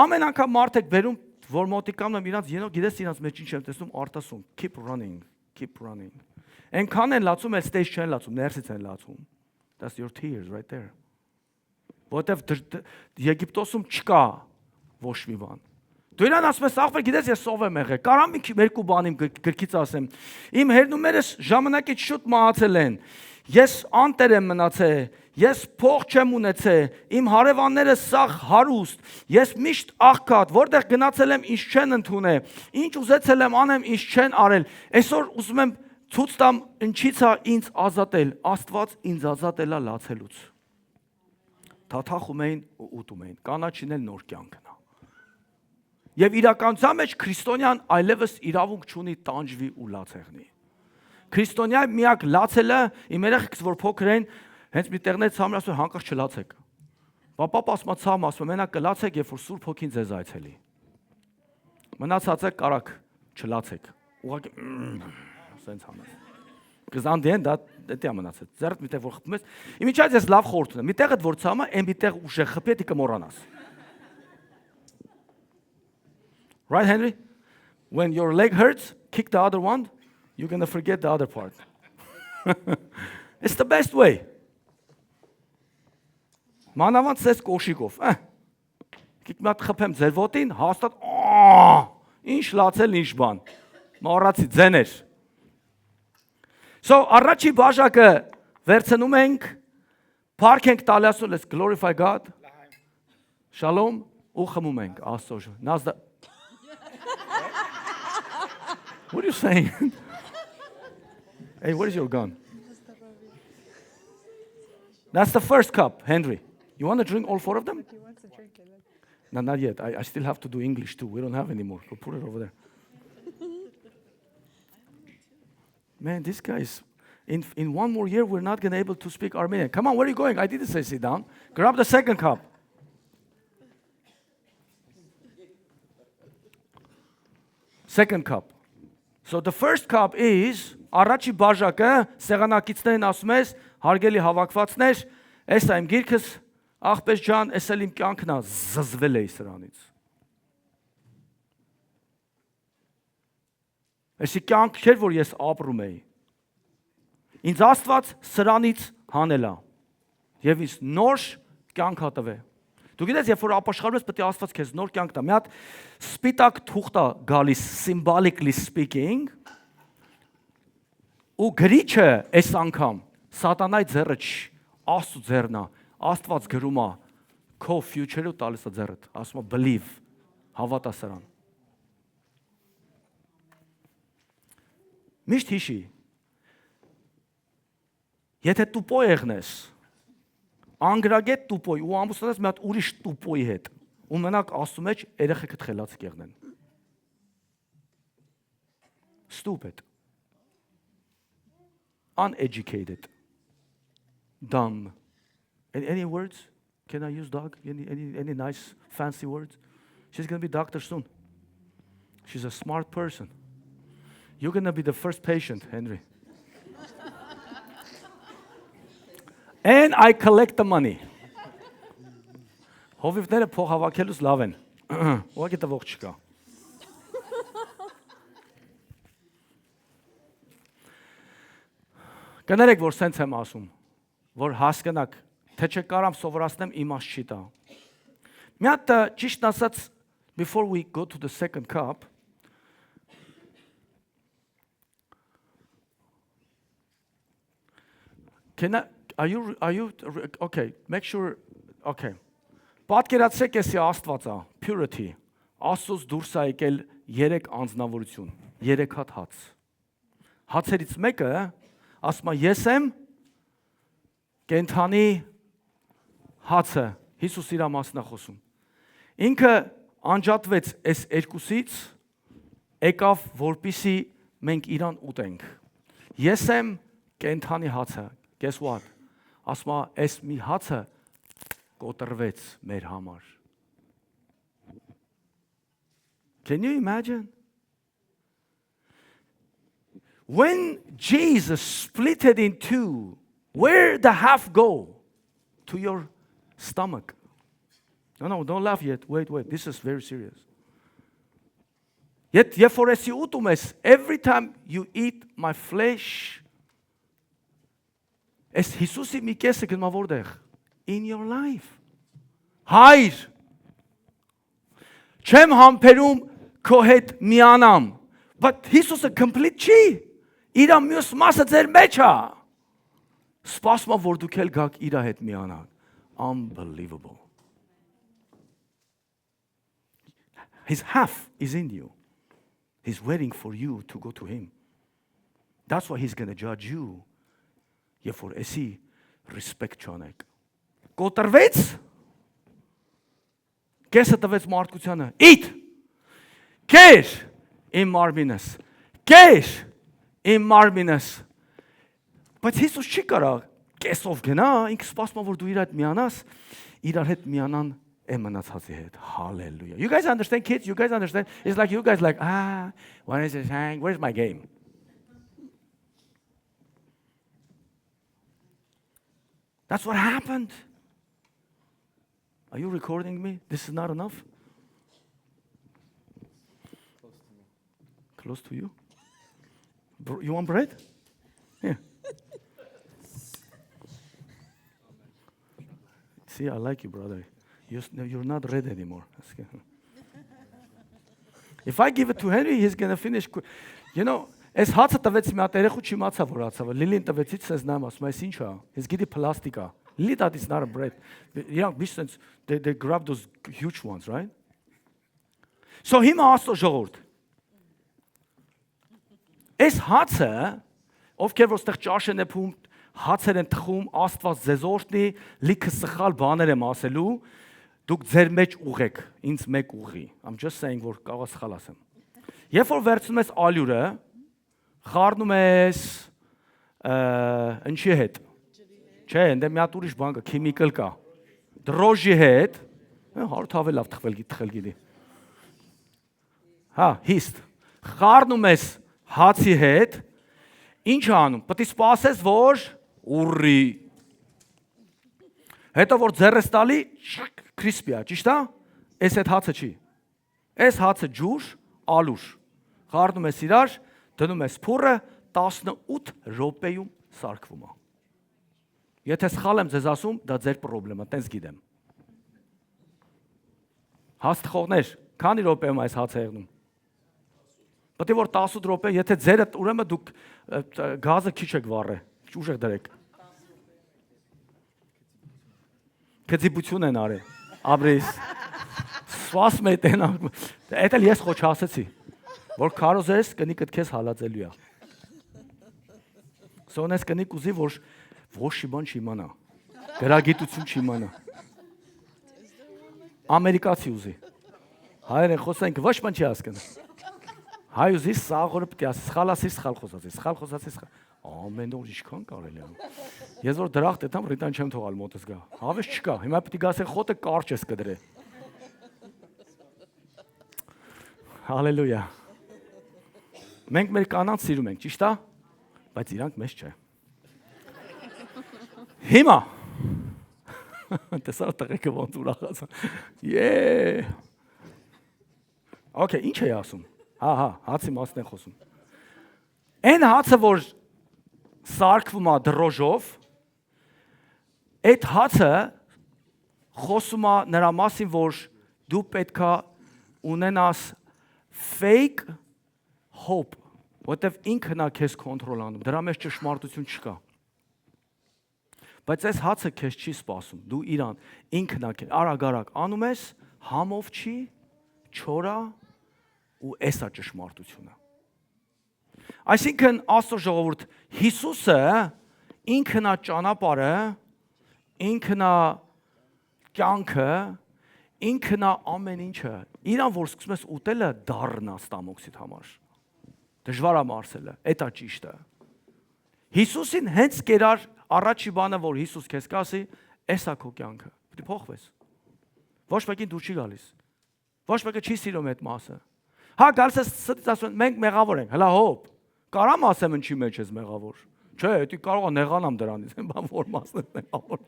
Ամեն անգամ մարդ եք բերում, որ մոտիկանում եմ իրանց, գիտես իրանց մեջ ինչ եմ տեսնում, արտասուն, keep running։ Ենքան են լացում, էլ ստեյջ չեն լացում, ներսից են լացում։ That's your tears right there։ Որտեվ Եգիպտոսում չկա ոչ մի բան։ Դու իրան ասում ես, աղբեր, գիտես ես սով եմ եղել, կարամ երկու բան իմ գրքից ասեմ, իմ հերնումերս ժամանակից շուտ մահացել են, ես անտեր եմ մնացել, ես փող չեմ ունեցել, իմ հարևանները սաղ հարուստ, ես միշտ աղքատ, որտեղ գնացել եմ, ինչ չեն ընդունել, ինչ ուզեցել եմ անեմ, ինչ չեն արել, այսօր ուզում եմ ցույց տամ, ինչից է ինձ ազատել, Աստված ինձ ազատել է լացելուց։ Թաթախում էին ու ուտում էին, կանաչին էլ նոր կյանքն է։ Եվ իրականության մեջ քրիստոնյան այլևս իրավունք չունի տանջվի ու լացեղնի։ Քրիստոնյա միակ լացելը, իմ երեխեքս որ փոքր են, հենց մի տեղներից ցամր ասում հանկարծ չլացեք։ Պապա ասում ցամ ասում մենակ կլացեք, երբ որ Սուրբ Հոգին ձեզ այցելի։ Մնացածը կարակ չլացեք։ Ուղղակի սենց համես։ Կզանդեն դա դե մնացած։ Ձեռդ միտեղ որ խփում ես, իմիջիայց ես լավ խորհուրդ ունեմ։ Միտեղդ որ ցամը, այն միտեղ ուժեղ խփի դի կմոռանաս։ Right, Henry? When your leg hurts, kick the other one, you're going to forget the other part. It's the best way. Մանավանդ սես կոշիկով, Կիք մի հատ խփեմ ձեր ոտին, հաստատ, ինչ լացել, ինչ բան, մոռացի ձեներ։ So, առաջի բաժակը վերցնում ենք, փառք ենք տալիասու, let's glorify God, Shalom, ու խմում ենք, Աստծո։ What are you saying? Hey, where's your gun? That's the first cup, Henry. You want to drink all four of them? He wants to drink it. No, not yet. I still have to do English too. We don't have any more. Go put it over there. Man, these guys, in one more year, we're not going to be able to speak Armenian. Come on, where are you going? I didn't say sit down. Grab the second cup. Second cup. So the first cup is առաջի բաժակը սեղանակիցներին ասում ես հարգելի հավաքվածներ, այս է իմ գիրքս, աղբեր ջան, այս էլ իմ կյանքն է, զզվել էի սրանից։ Այսի կյանք չէր, որ ես ապրում էի։ Ինձ Աստված սրանից հանել է եւ ինձ նոր կյանք հատվել։ Դու գիտես, երբ որ ապաշխարում ես, պետք է Աստված քեզ նոր կյանք տա։ Մի հատ սպիտակ թուղթ է գալիս, symbolically speaking, ու գրիչը այս անգամ սատանայի ձեռը չի, Աստծո ձեռն է, Աստված գրում է քո future-ը տալիս է ձեռդ, ասում է believe, հավատա սրան։ Միշտ հիշի, եթե տուպո եղնես, անգրագետ տուպոյ ու ամուսնանես մի հատ ուրիշ տուպոյի հետ ու մենակ Աստծո մեջ երեխեքդ խելացիկ եղնեն։ Stupid. Uneducated. Dumb. Any words? Can I use dog? Any nice, fancy words? She's going to be doctor soon. She's a smart person. You're going to be the first patient, Henry. And I collect the money. Հովիվները փող հավաքելուց լավ են։ Ուղղակի տվող չկա։ Կներեք, որ սենց եմ ասում, որ հասկանաք, թե չէ կարամ սովորացնեմ իմաստ չի տա։ Մի հատ ճիշտ ասած, before we go to the second cup, are you okay, make sure, okay. Պատկերացրեք էսի Աստվածա, purity, Աստծոց դուրս է եկել 3 անձնավորություն, 3 հատ հաց։ Հացերից մեկը ասում է ես եմ կենթանի հացը, Հիսուս իր մասն է խոսում։ Ինքը անջատվեց այս երկուսից, եկավ որպիսի մենք իրան ուտենք։ Ես եմ կենթանի հացը, guess what? Ասում է այս մի հացը կոտրվեց մեր համար։ Can you imagine? When Jesus split it in two, where did the half go? To your stomach. No, don't laugh yet. Wait, this is very serious. Yet, every time you eat my flesh, es Hisusi mi kese ken ma vorder. In your life. Հայր չեմ համբերում քո հետ միանամ, but Հիսուսը complete չի, իր մյուս մասը ձեր մեջ է, սպասում որ դուք էլ գաք իր հետ միանալ, unbelievable. His half is in you. He's waiting for you to go to him. That's why he's going to judge you. Եվ որ էսի respect չանեք։ Կոտրվեց, կեսը տվեց մարդկությանը, իտ, կեր իմ մարմինս, կեր իմ մարմինս, բայց Հիսուս չի կարող կեսով գնա, ինքը սպասում որ դու իր հետ միանաս, իրար հետ միանան է մնացածի հետ, hallelujah. You guys understand, kids? You guys understand? It's like you guys like, when is this hang? Where's my game? That's what happened. Are you recording me? This is not enough? Close to you? You want bread? Yeah. See, I like you, brother. You're not red anymore. If I give it to Henry, he's going to finish. You know, Այս հացը տվեց մի հատ երեխու չիմացա որ հացավը լիլին տվեցից սենց նայում ասում այս ինչ է ես գիտի պլաստիկա լիլի that is not a bread իրանք միշտ սենց they grab those huge ones right so հիմա Աստծո ժողովուրդ այս հացը ովքեր որ ստեղ ճաշ են եփում հացեր են թխում Աստված ձեզ օրհնի լիքը սխալ բաներ եմ ասելու դուք ձեր մեջ ուղեք ինձ մեկ ուղի I'm just saying որ կարող սխալ ասեմ երբ որ վերցնում ես ալյուրը խառնում ես ինչի հետ չէ ընդ մի հատ ուրիշ բան կա քիմիկալ կա դրոժի հետ հարթ ավելի լավ թխվել գիտի հա հիստ խառնում ես հացի հետ ինչ անում պետք է սպասես որ ուռի հետո որ ձեռս տալի քրիսպի է ճիշտ է այս այդ հացը չի այս հացը ջուր ալուր խառնում ես իրար դնում ես փուրը 18 րոպեում սարքվում է։ Եթե սխալ եմ ձեզ ասում, դա ձեր խնդրեմա, տենց գիտեմ։ Հաստխողներ, քանի րոպեում այս հացը եղնում։ Պետք է որ 18 րոպե, եթե ձերը ուրեմն դուք գազը քիչ եք վառե, ուժեղ դրեք։ Քծիբություն են արել։ Աբրիս։ Սվասմ է տենա։ Էդ էլ ես խոչ ասեցի։ Որ քարոզես կնիկդ քեզ հալածելու է։ Սոնես կնիկ ուզի որ ոչ բան չիմանա։ Գրագիտություն չիմանա։ Ամերիկացի ուզի։ Հայերեն խոսենք ոչ բան չի հասկանում։ Հայուզի սաղորը պետք է սխալասի սխալ խոսացի ամեն օր ինչքան կարելի է։ Ես որ դրախտ եմ ռիտան չեմ թողալ մոտս գա։ Հավես չկա։ Հիմա պետք է գասեն խոտը կարճ ես կդրե։ Հալելույա։ Մենք մեր կանանց սիրում ենք, ճիշտ է, բայց իրանք մեզ չէ։ Հիմա տեսա տղեկը ոնց ուրախացան։ Okay, ինչ է ասում։ Հա, հացի մասն է խոսում։ Այն հացը, որ սարքվում է դրոժով, այդ հացը խոսում է նրա մասին, որ դու պետք է ունենաս fake hope, որտեվ ինքն է քեզ կոնտրոլ անում, դրա մեջ ճշմարտություն չկա։ Բայց այս հացը քեզ չի սպասում, դու իրան ինքն է արագ անում ես, համով չի, չորա ու էսա ճշմարտությունը։ Այսինքն Աստծո ժողովուրդ Հիսուսը ինքն է ճանապարհը, ինքն է կյանքը, ինքն է ամեն ինչը։ Իրան որ սկսում ես ուտելը դառնա ստամոքսիդ համար։ Դժվար է մարսելը, դա ճիշտ է։ Հիսուսին հենց կերար առաջի բանը, որ Հիսուս քեզ կասի, էսա քո կյանքը։ Պետք է փոխվես։ Ոչ մեկին դուր չի գալիս։ Ոչ մեկը չի սիրում այդ մասը։ Հա գալիս ես ստից ասում մենք մեղավոր ենք, հլա հոп։ Կարամ ասեմ ինչի մեջ ես մեղավոր։ Չէ, դա կարող է նեղանամ դրանից, բան որ մասն է մեղավոր։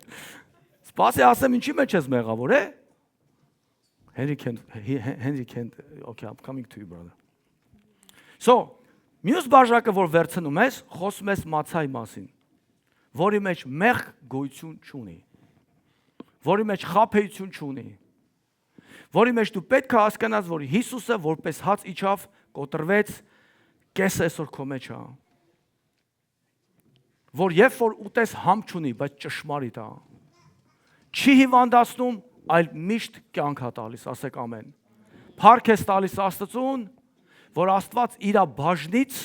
Սպասի ասեմ ինչի մեջ ես մեղավոր, է։ Henry Kent, okay, I'm coming to you, brother. So, մյուս բաժակը, որ վերցնում ես, խոսում ես մացայի մասին, որի մեջ մեղք գոյություն չունի, որի մեջ խաբեություն չունի, որի մեջ դու պետք է հասկանաս, որ Հիսուսը որպես հաց իջավ, կոտրվեց, կեսը այսօր քո մեջ է, որ երբ որ ուտես համ չունի, բայց ճշմարիտ է, չի հիվանդացնում, այլ միշտ կյանք է տալիս, ասեք ամեն։ Փառք ես տալիս Աստծուն, որ Աստված իր բաժնից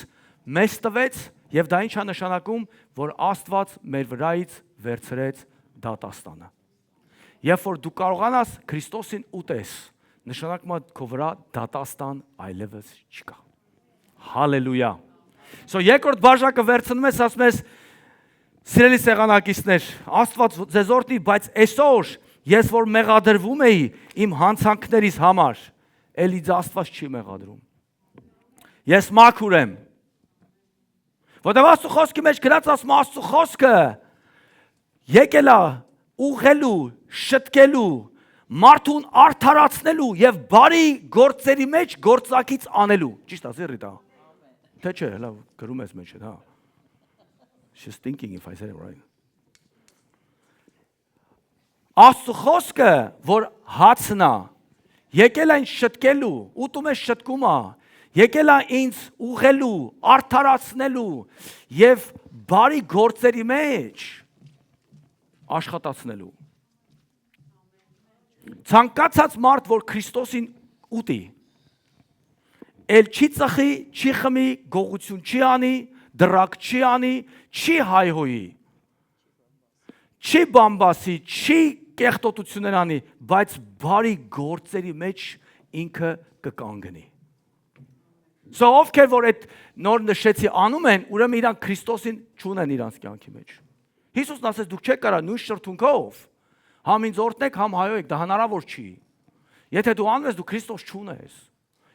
մեզ տվեց, եւ դա ինչ է նշանակում, որ Աստված մեր վրայից վերցրեց դատաստանը։ Երբ որ դու կարողանաս Քրիստոսին ուտես, նշանակում է քո վրա դատաստան այլևս չկա։ Հալելույա։ So երկրորդ բաժակը վերցնում ես, ասում ես, սիրելի սեղանակիցներ, Աստված ձեզ օրհնի, բայց այսօր ես որ մեղադրվում էի իմ հանցանքներիս համար, էլի Աստված չի մեղադրում։ Ես մաքուր եմ։ Որտեղ Աստծո խոսքի մեջ գրած ասում Աստծո խոսքը եկել է ուղղելու, շտկելու, մարդուն արդարացնելու եւ բարի գործերի մեջ գործակից անելու։ Ճիշտ է, Ռիտա։ Թե չէ, հələ գրում ես մեջ, հա։ She's thinking if I said it right. Աստծո խոսքը, որ հացն է, եկել այն շտկելու, ուտում է շտկում է, եկել է ինձ ուղղելու, արդարացնելու եւ բարի գործերի մեջ աշխատացնելու։ Ցանկացած մարդ, որ Քրիստոսին ուտի, էլ չի ծխի, չի խմի, գողություն չի անի, դրակ չի անի, չի հայհոյի, չի բամբասի, չի կեղտոտություններ անի, բայց բարի գործերի մեջ ինքը կկանգնի։ So ովքեր որ այդ նոր նշեցի անում են, ուրեմն իրանք Քրիստոսին չունեն իրանց կյանքի մեջ։ Հիսուսն ասեց դուք չեք կարա նույն շրթունքով համ ինձ օրհնեք, համ հայոյեք, դա հնարավոր չի։ Եթե դու անում ես, դու Քրիստոս չունես։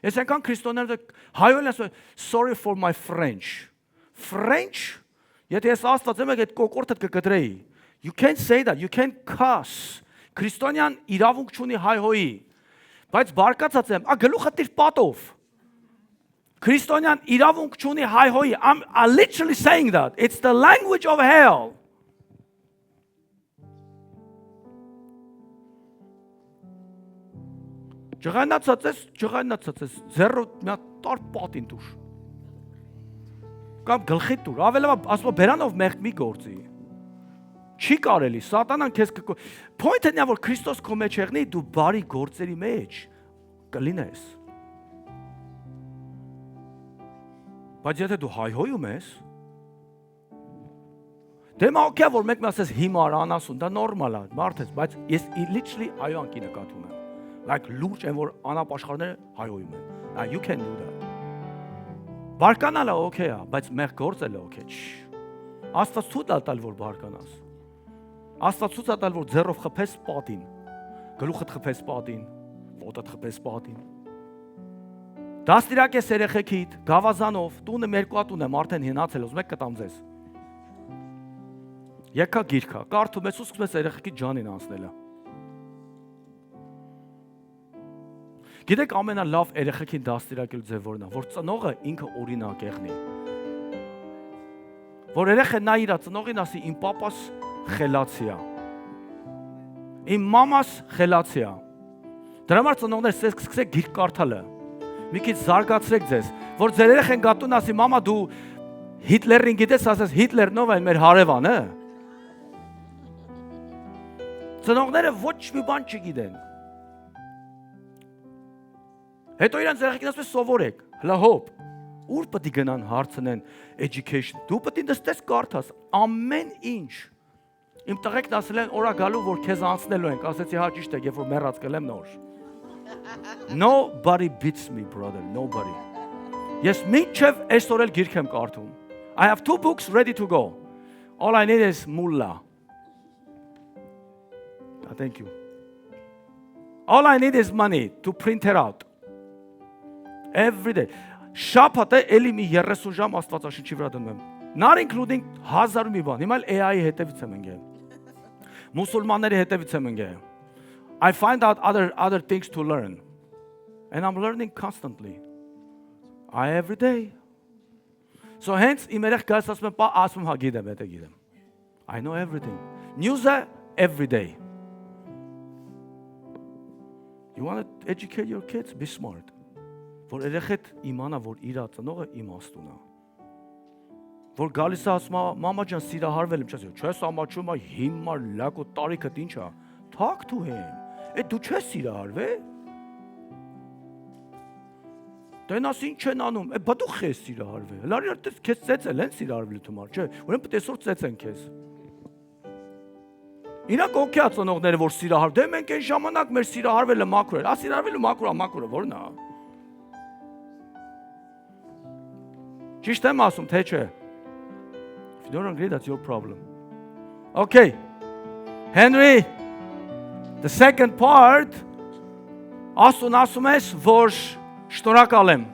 Ես այնքան քրիստոնյաները հայոյել ասում sorry for my French։ French, եթե ես Աստված եմ այդ կոկորտը կկտրեի։ You can't say that, you can't cuss։ Քրիստոնյան իրավունք չունի հայհոյի։ Բայց բարկացած եմ, գլուխը տիր պատով։ Քրիստոնյան իրավունք չունի հայհոյի։ I'm literally saying that. It's the language of hell. Ջղայնացած ես, ձեռը մի տար պատին տուր։ Կամ գլխի տուր, ավելավա ասում բերանով մեղք մի գործի։ Չի կարելի, սատանան քեզ Point-ը նա որ Քրիստոս քո մեջ եղնի, դու բարի գործերի մեջ կլինես։ Բայց եթե դու հայհոյում ես, դե մոքե որ մեկ մասես հիմար անասուն, դա նորմալ է, մարդ ես, բայց ես literally հայոյանքի նկատում եմ։ Like լուրջ են որ անապաշխարները հայհոյում են։ You can do that։ Բարկանալը օքեյ է, բայց մեր գործելը օքեյ։ Աստված ցույց տալ որ բարկանաս։ Աստված ցույց տալ որ ձեռով խփես պատին, գլուխդ խփես պատին, ոտդ խփես պատին։ Դաստիարակ ես երեխեքիդ, գավազանով, տունը երկու հատ ունեմ, արդեն հինացել, ուզում եք կտամ ձեզ։ Եկա գիրքա, կարդում ես ու սկսում ես երեխեքիդ ջանին անցնելը։ Գիտեք ամենալավ երեխեքին դաստիարակելու ձևը որն է, որ ծնողը ինքը օրինակ եղնի։ Որ երեխան նա իր ծնողին ասի իմ պապաս խելացի է։ Իմ մամաս խելացի է։ Դրա համար ծնողներ սկսեք գիրք կարդալը։ Մի քիչ զարգացրեք ձեզ, որ ձեր երեխան գատուն ասի մամա դու Հիտլերին գիտես, ասես Հիտլերն ով է մեր հարևանը։ Ծնողները ոչ մի բան չգիտեն։ Հետո իրանց երեխեքին ասում սովորեք, հլա հոп, ուր պետք է գնան հարցնեն education։ Դու պետք է նստես կարդաս ամեն ինչ։ Իմ տղեկն ասել են օրա գալու որ քեզ անցնելու ենք, ասեցի հա ճիշտ է, երբ որ մեռած կլեմ նոր։ Nobody beats me brother, nobody։ Ես մինչև այսօր էլ գիրք եմ կարդում։ I have 2 books ready to go. All I need is mullah. Thank you. All I need is money to print it out. Every day. Շաբաթը էլի մի 30 ժամ Աստվածաշնչի վրա դնում եմ։ Not including 1000 մի բան։ Հիմա AI-ի հետևից եմ ընկել։ Մուսուլմանների հետևից եմ ընկել։ I find out other things to learn. And I'm learning constantly. Every day. So hence իմ երեխ գալիս ասում եմ, ասում հա գիտեմ, հետո գիտեմ։ I know everything. News-ը every day. You want to educate your kids? Be smart. Որ երեխեդ իմանա, որ իր ծնողը իմաստուն է։ Որ գալիս է ասում, մամա ջան, սիրահարվել եմ, չասի, չես ամաչում, հիմար լակո տարիքդ ինչ է։ Talk to him. Դու չես սիրահարվել։ Դենաս ինչ են անում, բա դու քեզ սիրահարվել։ Լարի քեզ ծեծել են սիրահարվել թումար, չէ։ Ուրեմն պետք է այսօր ծեծեն քեզ։ Իրանք օքեյ ծնողները որ սիրահար, դե մենք այն ժամանակ մեր սիրահարվելը մաքուր էր, սիրահարվելը մաքուր է, որն է։ Ճիշտ եմ ասում, թե չէ։ If you don't agree, that's your problem. Okay. Henry, the second part, ասում ես, որ շնորհակալ եմ,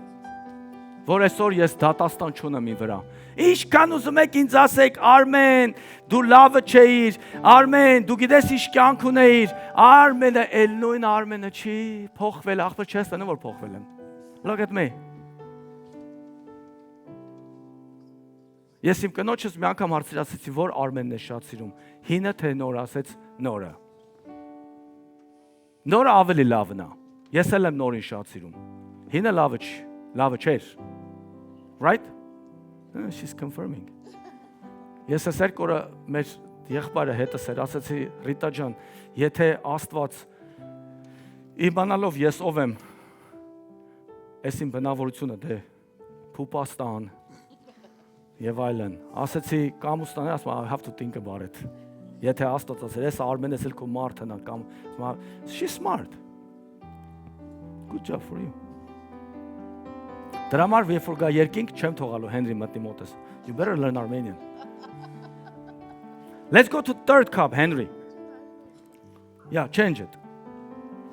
որ այսօր ես դատաստան չունեմ ի վրա։ Ինչքան ուզում եք ինձ ասեք, Արմեն, դու լավը չէիր, Արմեն, դու գիտես ինչ կյանք ունեիր, Արմենը էլ նույն Արմենը չի, փոխվել, ախպեր չես տանը, որ փոխվել եմ։ Look at me. Ես իմ կնոջս մի անգամ հարցրացեցի, որ Արմենն է շատ սիրում, հինը թե նորը, ասեց նորը։ Նորը ավելի լավն է, ես էլ եմ նորին շատ սիրում, հինը լավը չէր, right? She's confirming. Ես ես երկորը մեր եղբայրը հետս էր, ասեցի Ռիտա ջան, եթե Աստված իմանալով ես ով եմ, ես իմ բնավորությունը դե փուպաստան եւ այլն, ասեցի կամուստան ասում I have to think about it. Եթե Աստված ասեր, ես Արմենս էլ քո մարդն է կամ she's smart. Good job for you. Դրա համար երբ որ գա երկինք չեմ թողալու Henry մտնի մոտս. You better learn Armenian. Let's go to third cup, Henry. Yeah, change it.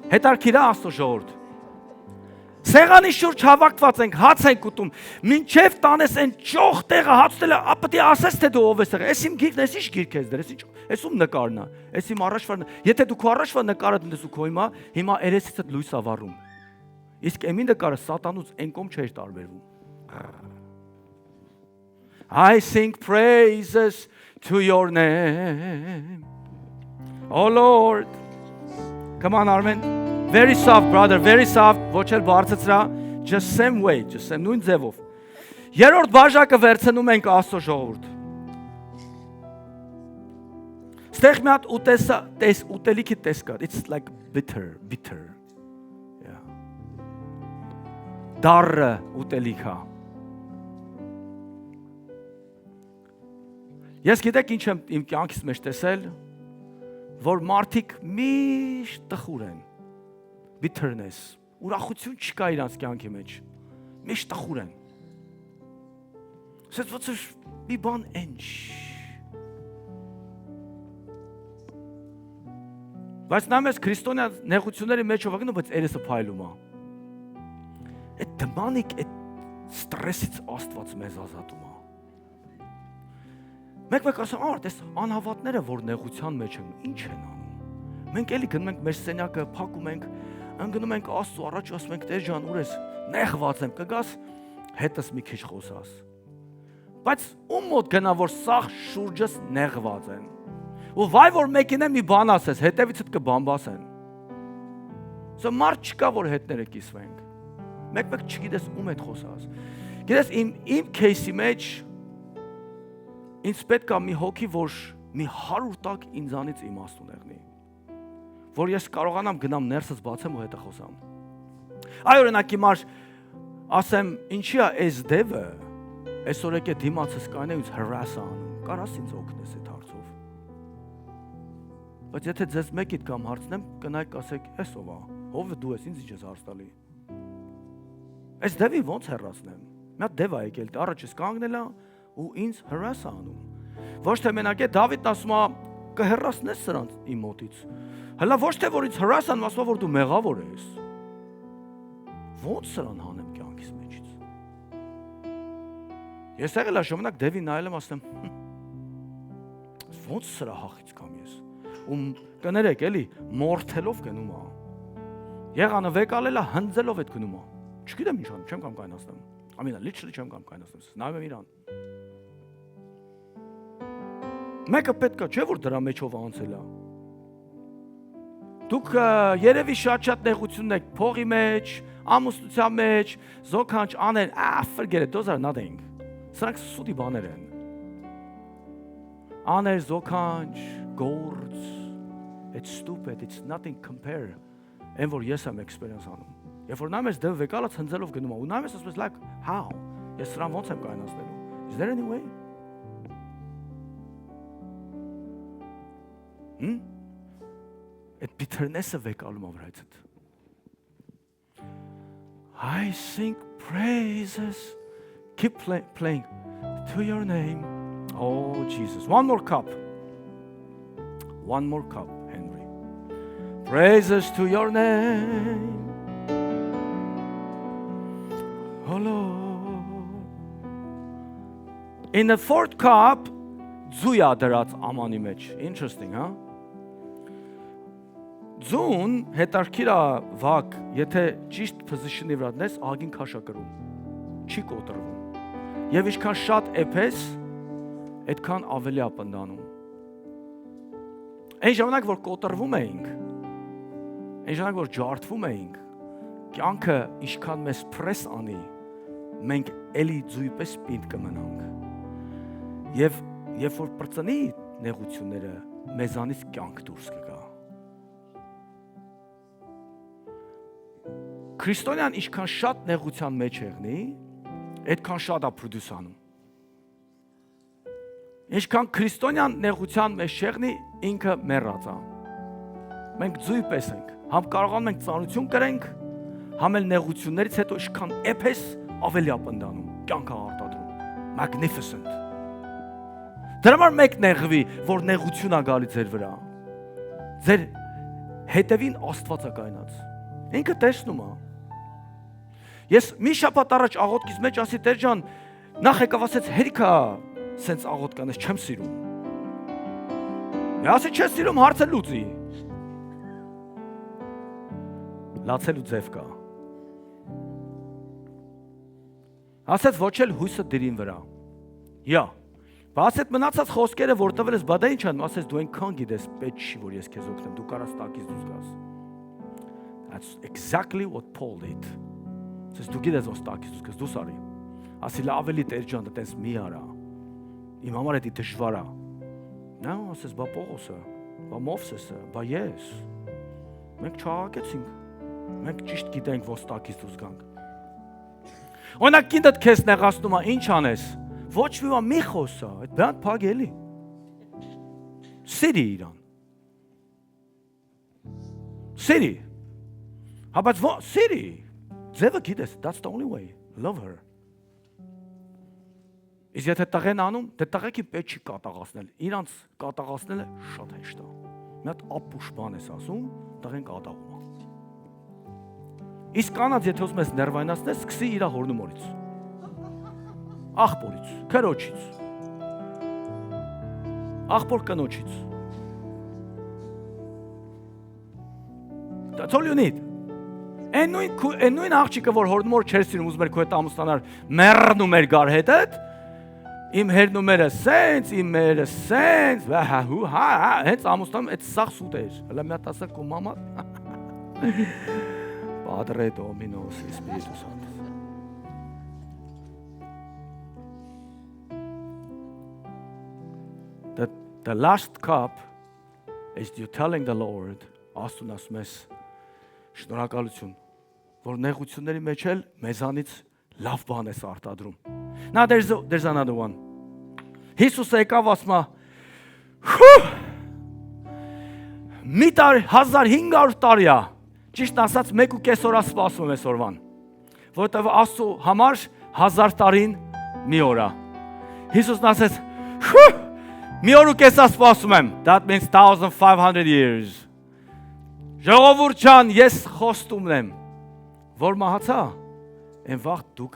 Հետարքիր Աստծո ժողովուրդ։ Սեղանի շուրջ հավաքված ենք, հաց ենք ուտում։ Մինչև տանես այն ճոխ տեղը հացնելը, ապետի ասես թե դու ով ես եղել։ Էս իմ գիրքն, էս ինչ գիրք ես դրես, էս ում նկարն է։ Էս իմ առաջվա, եթե դու քո առաջվա նկարը դնես ու քո հիմա երեսիցդ լույս ավառում։ Իսկ եմի նկարը սատանուց այն կողմ չէր տարբերվում։ I sing praises to your name. Oh Lord. Come on, Armen. Very soft, brother, very soft. Ոչ էլ բարձրացրա, just same way, just same նույն ձևով։ Երրորդ բաժակը վերցնում ենք Աստծո ժողովուրդ։ Ստեղ մի հատ ուտելիքի տեսք կա։ It's like bitter. Yeah. Դառը ուտելիք է։ Ես գիտեք ինչ եմ իմ կյանքից մեջ տեսել, որ մարդիկ միշտ տխուր են։ Bitterness, ուրախություն չկա իրանց կյանքի մեջ։ Միշտ տխուր են։ Ասես ոնց է մի բան ինչ։ Բայց նա մեզ քրիստոնյա նեղությունների մեջ ով ակնում, բայց երեսը փայլում է։ Այդ դմանիկ, այդ ստրեսից Աստված մեզ ազատում է։ Մեկ ասում, այս անհավատները, որ նեղության մեջ են, ինչ են անում։ Մենք էլի գնում ենք մեր սենյակը, փակում ենք, ընկնում ենք Աստծո առաջ, ասում ենք Տեր ջան, ուր ես, նեղված եմ, կգաս, հետս մի քիչ խոսաս։ Բայց ում մոտ գնա, որ սաղ շուրջս նեղված են։ Ու վայ որ մեկին է մի բան ասես, հետևիցդ կբամբասեն։ Սա մարդ չկա, որ հետները կիսվենք։ Մեկ չգիտես ում հետ խոսաս։ Գիտես իմ кейսի մեջ ինձ պետք է մի հոգի, որ մի 100 տակ ինձանից իմաստ ունենի, որ ես կարողանամ գնամ ներսս բացեմ ու հետը խոսամ։ Այ օրինակ հիմար ասեմ, ինչի է այս դևը, այսօր եկե դիմացս կային ինձ հրաս անում, կարաս ինձ օգնես այդ հարցով։ Բայց եթե ձեզ մեկիդ կամ հարցնեմ, կնայք ասեք, էս ով է, ով դու ես, ինձ ինչ ես հարց տալի։ Այս դևին ոնց հեռացնեմ։ Մի հատ դև է եկել, առաջից կանգնել է ու ինձ հրաս անում։ Ոչ թե մենակ է Դավիթն ասում է կհեռացնես սրանց իմ մոտից։ Հələ ոչ թե որ ինձ հրաս անում, ասում է որ դու մեղավոր ես։ Ոնց սրան հանեմ կյանքիս մեջից։ Ես եղել եմ ժամանակ դևին նայել եմ, ասում ոնց սրա հախից կամ ես։ Ու կներեք էլի մորթելով գնում է։ Եղանը վեկալելա հնձելով այդ գնում է։ Չգիտեմ ինչ անում, չեմ կամ կայնացնեմ։ Ամենա լիչլի չեմ կամ կայնացնեմ, նայում եմ իրան։ Մեկը պետք է չէ որ դրա մեջով անցել է։ Դուք երևի շատ նեղությունն եք փողի մեջ, ամուսնության մեջ, զոքանչ անել, forget it, those are nothing։ Սրանք սուդի բաներ են։ Աներ, զոքանչ, գործ, it's stupid, it's nothing compare։ Այն որ ես եմ experience անում։ Երբ որ նայում ես դեպ վեկալած հնձելով գնում է, ու նայում ես ասես like how, ես սրան ոնց եմ կայնացնելու։ Is there any way? Այդ bitterness-ը վեկալում է վրայցդ։ I sing praises, keep playing to your name. Oh Jesus, one more cup, Henry. Praises to your name. Oh Lord. In the fourth cup, ձույա դրած ամանի մեջ. Interesting, huh? Ձուն հետարքիր է վակ, եթե ճիշտ position-ի վրա դնես, ագին քաշա կրում, չի կոտրվում։ Եվ ինչքան շատ էփես, այդքան ավելի է պնդանում։ Այն ժամանակ, որ կոտրվում էինք, այն ժամանակ, որ ջարդվում էինք, կյանքը ինչքան մեզ պրես անի, մենք էլի ձույպես պինդ կմնանք։ Եվ երբ որ պրծնի նեղությունները, մեզանից կյանք դուրս կգա։ Քրիստոնյան ինչքան շատ նեղության մեջ եղնի, այդքան շատ է produce անում։ Ինչքան քրիստոնյան նեղության մեջ եղնի, ինքը մեռած է։ Մենք ձույպես ենք, համ կարողանում ենք ծանրություն կրենք, համ էլ նեղություններից հետո ինչքան էփես ավելի է պնդանում, կյանքը արտադրում։ Magnificent։ Դրա համար մեկ նեղվի, որ նեղություն է գալի ձեր վրա։ Ձեր հետևին Աստված է կայնած։ Ինքը տեսնում է։ Ես մի շաբաթ առաջ աղոթքից մեջ ասի Տեր ջան, նախ եկավ ասեց հերիքա սենց աղոթք կանես, չեմ սիրում։ Նա ասի չես սիրում, հարցը լուծի։ Լացելու ձև կա։ Ասեց ոչ էլ հույսը դրին վրա։ Յա։ Բայց այդ մնացած խոսքերը որ տվել ես, բա դա ինչ անում, ասես դու այնքան գիտես, պետք չի որ ես քեզ օգնեմ, դու կարաս տակից դուրս գաս։ That's exactly what Paul did. Ասես դու գիտես ոնց տակից դուրս գաս, դու սարի։ Ասի լավ ավելի Տեր ջան, դες մի արա։ Իմ համար դա դժվար է։ Նա ասես բա Պողոսը, բա Մովսեսը, բա ես։ Մենք չհաղակեցինք։ Մենք ճիշտ գիտենք ոնց տակից դուրս գանք։ Օրինակ ինքդ քեզ նեղացնում է, ինչ անես։ Ոչ մի խոսա, այդ բան փակ էլի։ Սիրի իրան։ Սիրի։ Բայց սիրի։ Ձևը գիտես, that's the only way. Love her. Իսկ եթե տղեն անում, դե տղեկի պետք չի կատաղացնել։ Իրանց կատաղացնելը շատ հեշտ է։ Մի հատ ապուշ բան ես ասում, տղեն կատաղում է։ Իսկ կանանց եթե ուզում ես ներվայնացնել, սկսի իր հորնումորից։ Աղբորից, քրոջից։ Աղբոր կնոջից։ That's all you need. Այն նույն աղջիկը, որ հորնումոր չեր սիրում, ուզում էր քո հետ ամուսնանալ, մեռնում էր գար հետդ, իմ հերնումերը սենց, իմ մերը սենց, հենց ամուսնանում, այդ սաղ սուտ էր, հլա մի հատ ասա կու մամա, Padre Dominus Spiritus Sanctus. The last cup is you telling the Lord, Աստուն ասում ես, շնորհակալություն, որ նեղությունների մեջ էլ մեզանից լավ բան ես արտադրում։ Now there's another one. Հիսուսը եկավ ասում է, մի տարի 1500 տարի է, ճիշտ ասած 1.5 օր սպասում ես օրվան, որովհետև Աստծո համար 1000 տարին մի օր է։ Հիսուսն ասեց, մի օր ու կես սպասում եմ, that means 1500 years։ Ժողովուրդ ջան, ես խոստումն եմ, որ մահացա, այն վաղ դուք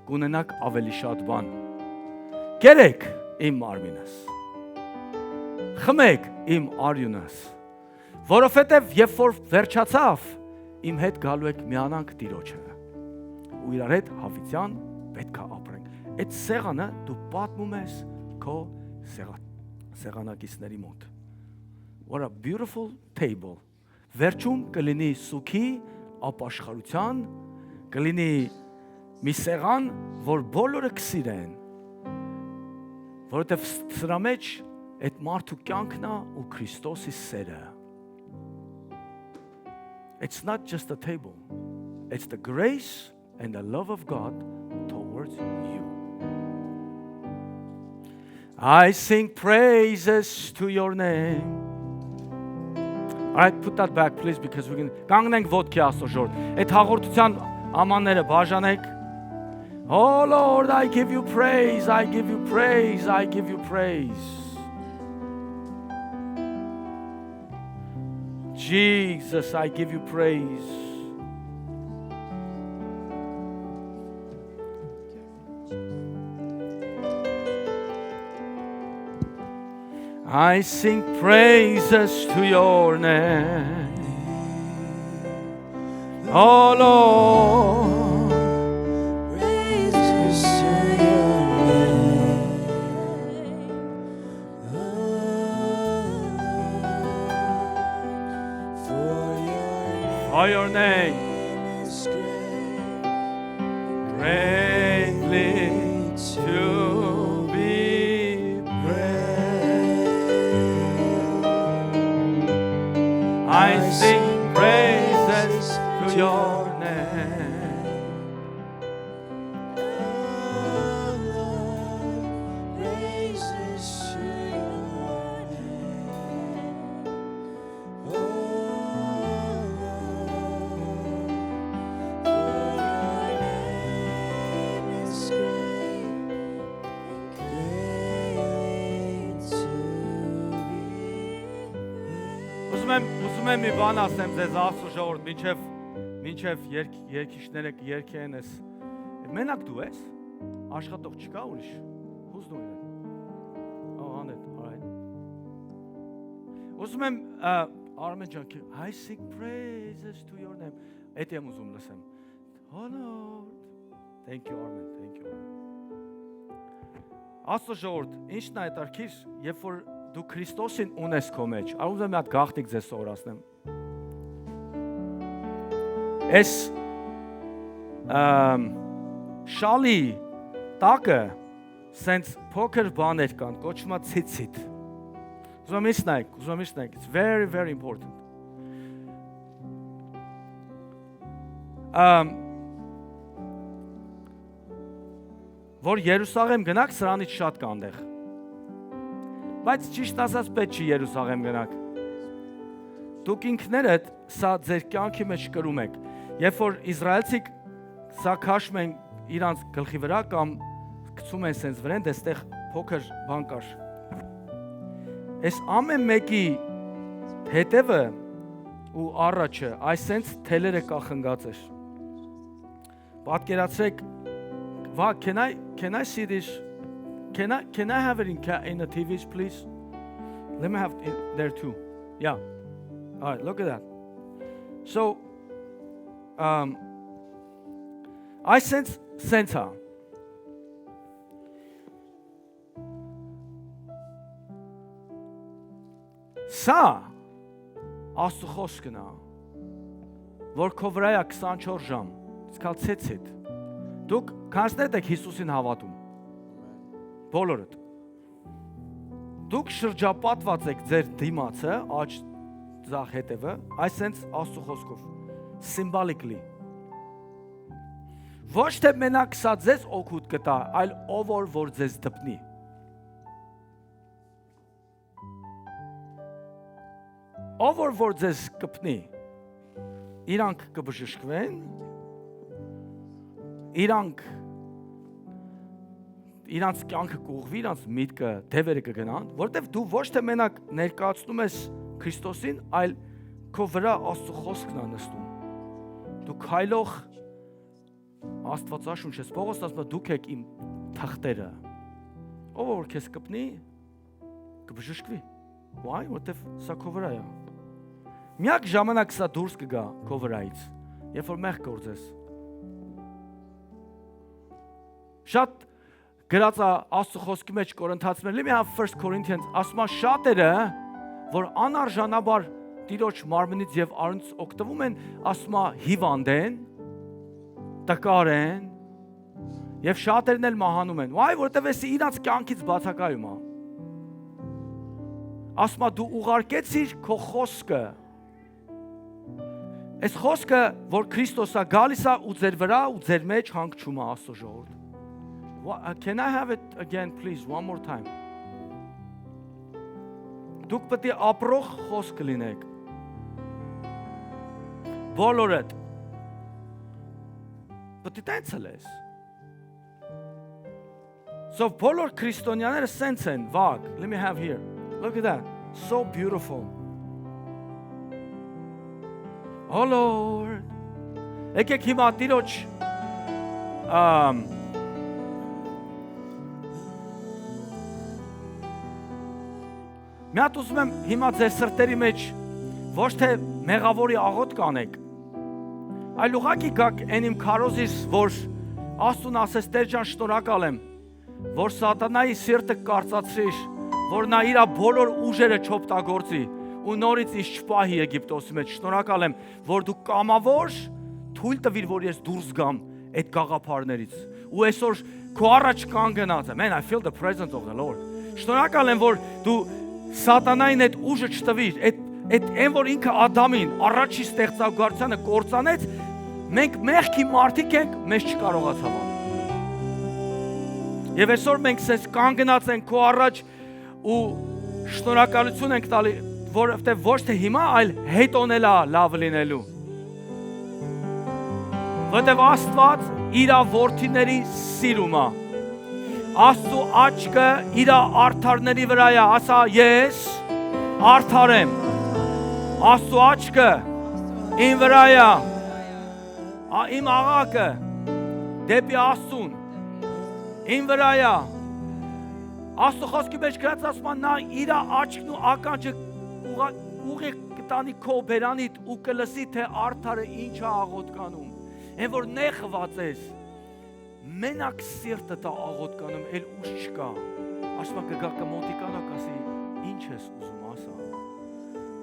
կունենաք ավելի շատ բան։ Կերեք իմ մարմինս, խմեք իմ արյունս, որովհետև երբ որ վերջացավ, իմ հետ գալու եք միանանք Տիրոջը, ու իրար հետ հավիտյան պետք է ապրենք։ Այդ սեղանը դու պատմում ես քո սեղանակիցների մոտ։ What a beautiful table։ Վերջում կլինի սուքի ապաշխարության, կլինի մի սեղան, որ բոլորը կսիրեն, որովհետև սրա մեջ այդ մարդու կյանքն է ու Քրիստոսի սերը։ It's not just a table. It's the grace and the love of God towards you. I sing praises to your name. All right, put that back, please, because we can. Կանգնենք ոտքի Աստծո ժողովուրդ։ Այդ հաղորդության ամանները բաժանեք։ Oh Lord, I give you praise, I give you praise, I give you praise. Jesus, I give you praise. I sing praises to your name. Oh Lord, praises to your name. For your name is greatly to be praised. I sing praises to your name. Praises to your Ուզում եմ մի բան ասեմ ձեզ Աստծո ժողովուրդ, մինչև երկիշները կերքեն ես։ Մենակ դու ես։ Աշխատող չկա ուրիշ։ Who's doing it? Oh, on it. All right. Ուզում եմ Armen ջան, I sing praises to your name. Էդ եմ ուզում լսեմ։ Oh Lord. Thank you Armen, thank you. Աստծո ժողովուրդ, ինչն է հետաքրքիր, երբ որ դու Քրիստոսին ունես քո մեջ, ուզում եմ մի հատ գաղտնիք ձեզ սովորացնեմ։ Այս շալի տակը սենց փոքր բաներ կան, կոչվում է ցիցիտ։ Ուզում եմ նայեք, it's very very important։ Որ Երուսաղեմ գնաք, սրանից շատ կա այնտեղ։ Բայց ճիշտ ասած պետք չի Երուսաղեմ գնաք։ Դուք ինքներդ սա ձեր կյանքի մեջ կրում եք։ Երբ որ իսրայելցիք սա քաշում են իրանց գլխի վրա կամ գցում են սենց վրան, դեստեղ փոքր բան կար։ Այս ամեն մեկի հետևը ու առաջը այս սենց թելերը կախնգած էր։ Պատկերացրեք, can I see this? Can I have it in the TVs, please? Let me have it there too. Yeah. All right, look at that. So, I sense her. Սա Աստծո խոսքն է, որ քո վրա է 24 ժամ, սկալցեցիդ։ Դուք քանսներ եք Հիսուսին հավատում։ Բոլորդ։ Դուք շրջապատված եք ձեր դիմացը, աջ ձախ հետևը, այսենց Աստծո խոսքով, symbolically։ Ոչ թե մենակ սա ձեզ օգուտ կտա, այլ ով որ ձեզ դպնի։ Ով որ ձեզ կպնի, իրանք կբժշկվեն, իրանք կյանքը կուղվի, իրանց միտքը դևերը կգնան, որտեվ դու ոչ թե մենակ ներկայացնում ես Քրիստոսին, այլ քո վրա Աստծո խոսքն է նստում։ Դու քայլող Աստվածաշունչ ես, Պողոս ասում է դուք եք իմ թղթերը։ Ով որ քեզ կպնի, կբժշկվի։ Why? Որտեվ սա քո վրա է։ Միակ ժամանակ սա դուրս կգա քո վրայից, երբ որ մեղք գործես։ Շատ գրած է Աստծո խոսքի մեջ Կորինթացիներ, let me have 1 Corinthians, ասում է շատերը, որ անարժանաբար Տիրոջ մարմնից եւ արունց օգտվում են, ասում է հիվանդ են, տկար են, եւ շատերն էլ մահանում են։ Why? Որտեվ էսի իրանց կյանքից բացակայում է։ Ասում է դու ուղարկեցիր քո խոսքը։ Այս խոսքը, որ Քրիստոսը գալիս է ու ձեր վրա ու ձեր մեջ հանգչում է Աստծո ժողովուրդ։ Can I have it again, please, one more time? Դուք պետք է ապրող խոսք լինեք։ Բոլորդ։ Պետք է տենցել ես։ So բոլոր քրիստոնյաները սենց են, վակ, let me have here. Look at that, so beautiful. Oh Lord. Եկեք հիմա Տիրոջ Մի հատ ուզում եմ հիմա ձեր սրտերի մեջ ոչ թե մեղավորի աղոտ կանեք, այլ ուղղակի գաք այն իմ քարոզից, որ Աստուն ասես Տեր ջան շնորհակալ եմ, որ սատանայի սիրտը կարծացրիր, որ նա իր բոլոր ուժերը չօգտագործի ու նորից ինձ չպահի Եգիպտոսի մեջ։ Շնորհակալ եմ, որ դու կամավոր թույլ տվիր, որ ես դուրս գամ այդ գաղափարներից։ Ու այսօր քո առաջ կանգնած եմ։ Man, I feel the presence of the Lord։ Շնորհակալ եմ, որ դու սատանային այդ ուժը չտվիր, այդ այն որ ինքը Ադամին առաջի ստեղծագործանը կործանեց, մենք մեղքի մարդիկ ենք, մեզ չկարողացավ անել։ Եվ այսօր մենք սես կանգնած ենք քո առաջ ու շնորհակալություն ենք տալի, որովհետև ոչ թե հիմա, այլ հետոն էլ լավ լինելու։ Որովհետև Աստված իր որդիների սիրում է։ Աստծո աչքը իր արդարների վրա է, ասա ես արդար եմ։ Աստծո աչքը իմ վրա է։ Իմ աղակը դեպի Աստծուն իմ վրա է։ Աստծո խոսքի մեջ գրած ասում է նա իր աչքն ու ականջը ուղի կտանի քո բերանիդ ու կլսի թե արդարը ինչ է աղոթքանում։ Այն որ նեղված ես մենակ սիրտը տա աղոտ կանում, էլ ուժ չկա, ասում կգա կմոտիկանա կասի, ինչ ես ուզում ասա։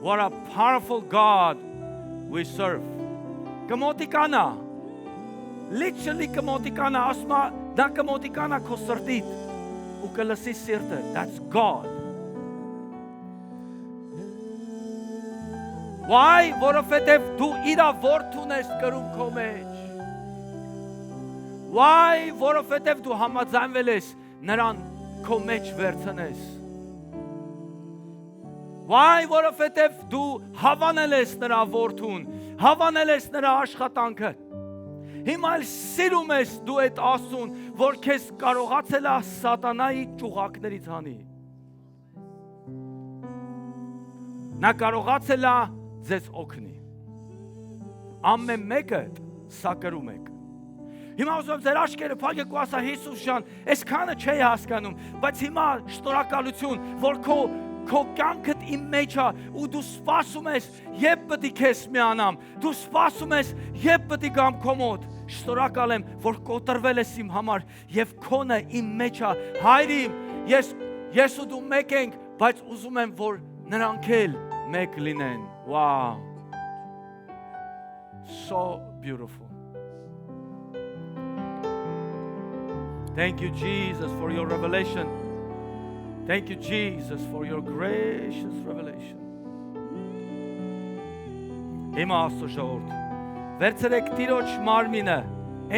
What a powerful God we serve։ Կմոտիկանա, literally կմոտիկանա, ասում դա կմոտիկանա քո սրտիդ ու կլսի սիրտը, that's God։ Why? Որովհետև դու իր որդուն ես կրում քո մեջ։ Why? Որովհետև դու համաձայնվել ես նրան քո մեջ վերցնես։ Why? Որովհետև դու հավանել ես նրա որդուն, հավանել ես նրա աշխատանքը։ Հիմա էլ սիրում ես դու այդ Աստծուն, որ քեզ կարողացել է սատանայի ճուղակներից հանի։ Նա կարողացել է ձեզ օգնի։ Ամեն մեկը սա կրում եք։ Հիմա ուզում ձեր աչքերը փակեք ու ասա Հիսուս ջան, այսքանը չի հասկանում, բայց հիմա շնորհակալություն, որ քո կյանքդ իմ մեջ է ու դու սպասում ես, երբ պետք է քեզ միանամ, դու սպասում ես, երբ պետք է գամ քո մոտ։ Շնորհակալ եմ, որ կոտրվել ես իմ համար եւ քոնը իմ մեջ է։ Հայր իմ, ես ու դու մեկ ենք, բայց ուզում եմ, որ նրանք էլ մեկ լինեն։ Wow. So beautiful. Thank you, Jesus, for your revelation. Thank you, Jesus, for your gracious revelation. Հիմա Աստծո ժողովուրդ, վերցրեք Տիրոջ մարմինը,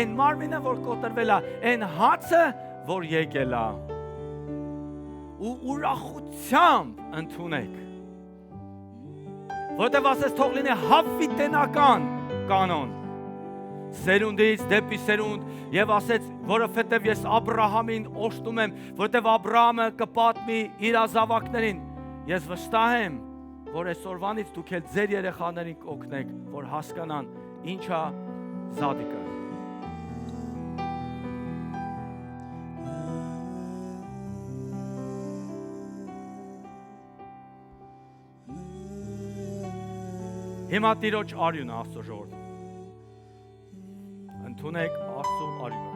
այն մարմինը, որ կոտրվել է, այն հացը, որ եկել է, ու ուրախությամբ ընդունեք, որտեղ ասես թող լինի հավիտենական կանոն, սերունդից դեպի սերունդ եւ ասեց, որովհետեւ ես Աբրահամին օժտում եմ, որովհետեւ Աբրահամը կպատմի իր ազավակներին։ Ես վստահ եմ, որ այսօրվանից դուք էլ ձեր երեխաներին կօգնեք, որ հասկանան ինչ է զադիկը։ Հիմա Տիրոջ արյունը Աստծո ժողովուրդ։ Ընդունեք Աստծո արյունը։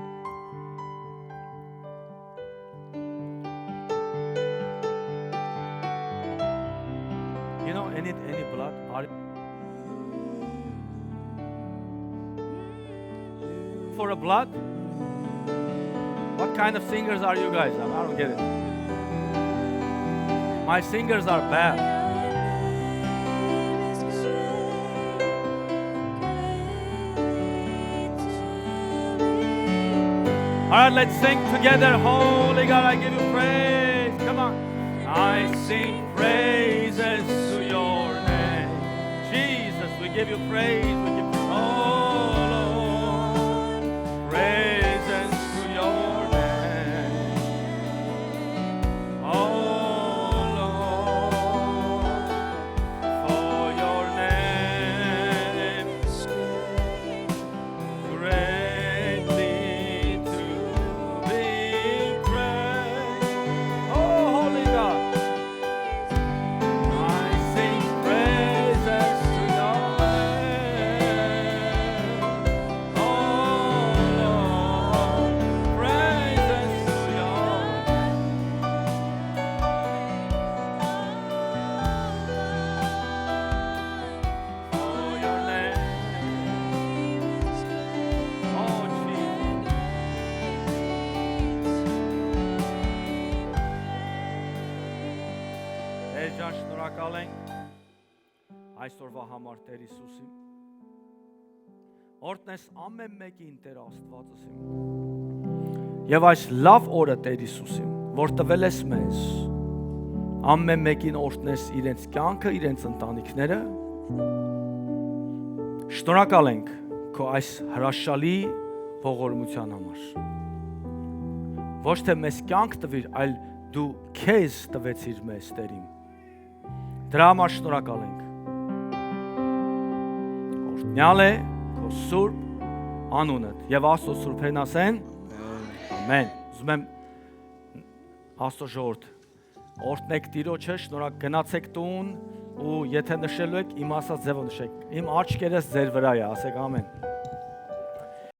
You know, any blood? For a blood? What kind of singers are you guys? I don't get it. My singers are bad. All right, let's sing together. Holy God, I give you praise. Come on. I sing praises to your name. Jesus, we give you praise. We give you all, Lord. Praises to your name. Oh, Lord, for your name is greatly to be praised. Oh, holy God. I sing praises to your name. Oh, Lord, praises to your Oh, your name. Oh, Jesus. Երջան շնորհակալ ենք այսօրվա համար Տեր Հիսուսին։ Օրհնես ամեն մեկին Տեր Աստվածս իմ։ Եվ այս լավ օրը Տեր Հիսուսին, որ տվել ես մեզ, ամեն մեկին օրհնես իրենց կյանքը, իրենց ընտանիքները։ Շնորհակալ ենք քո այս հրաշալի ողորմության համար։ Ոչ թե մեզ կյանք տվիր, այլ դու քեզ տվեցիր մեզ, Տեր իմ։ Դրա համար շնորհակալ ենք։ Օրհնյալ է քո սուրբ անունդ եւ Աստծո սուրբերն ասեն ամեն։ Ուզում եմ Աստծո ժողովուրդ օրհնեք Տիրոջը, շնորհակ գնացեք տուն ու եթե նշելու եք իմ ասած ձևով նշեք։ Իմ աչքերս ձեր վրա է, ասեք ամեն։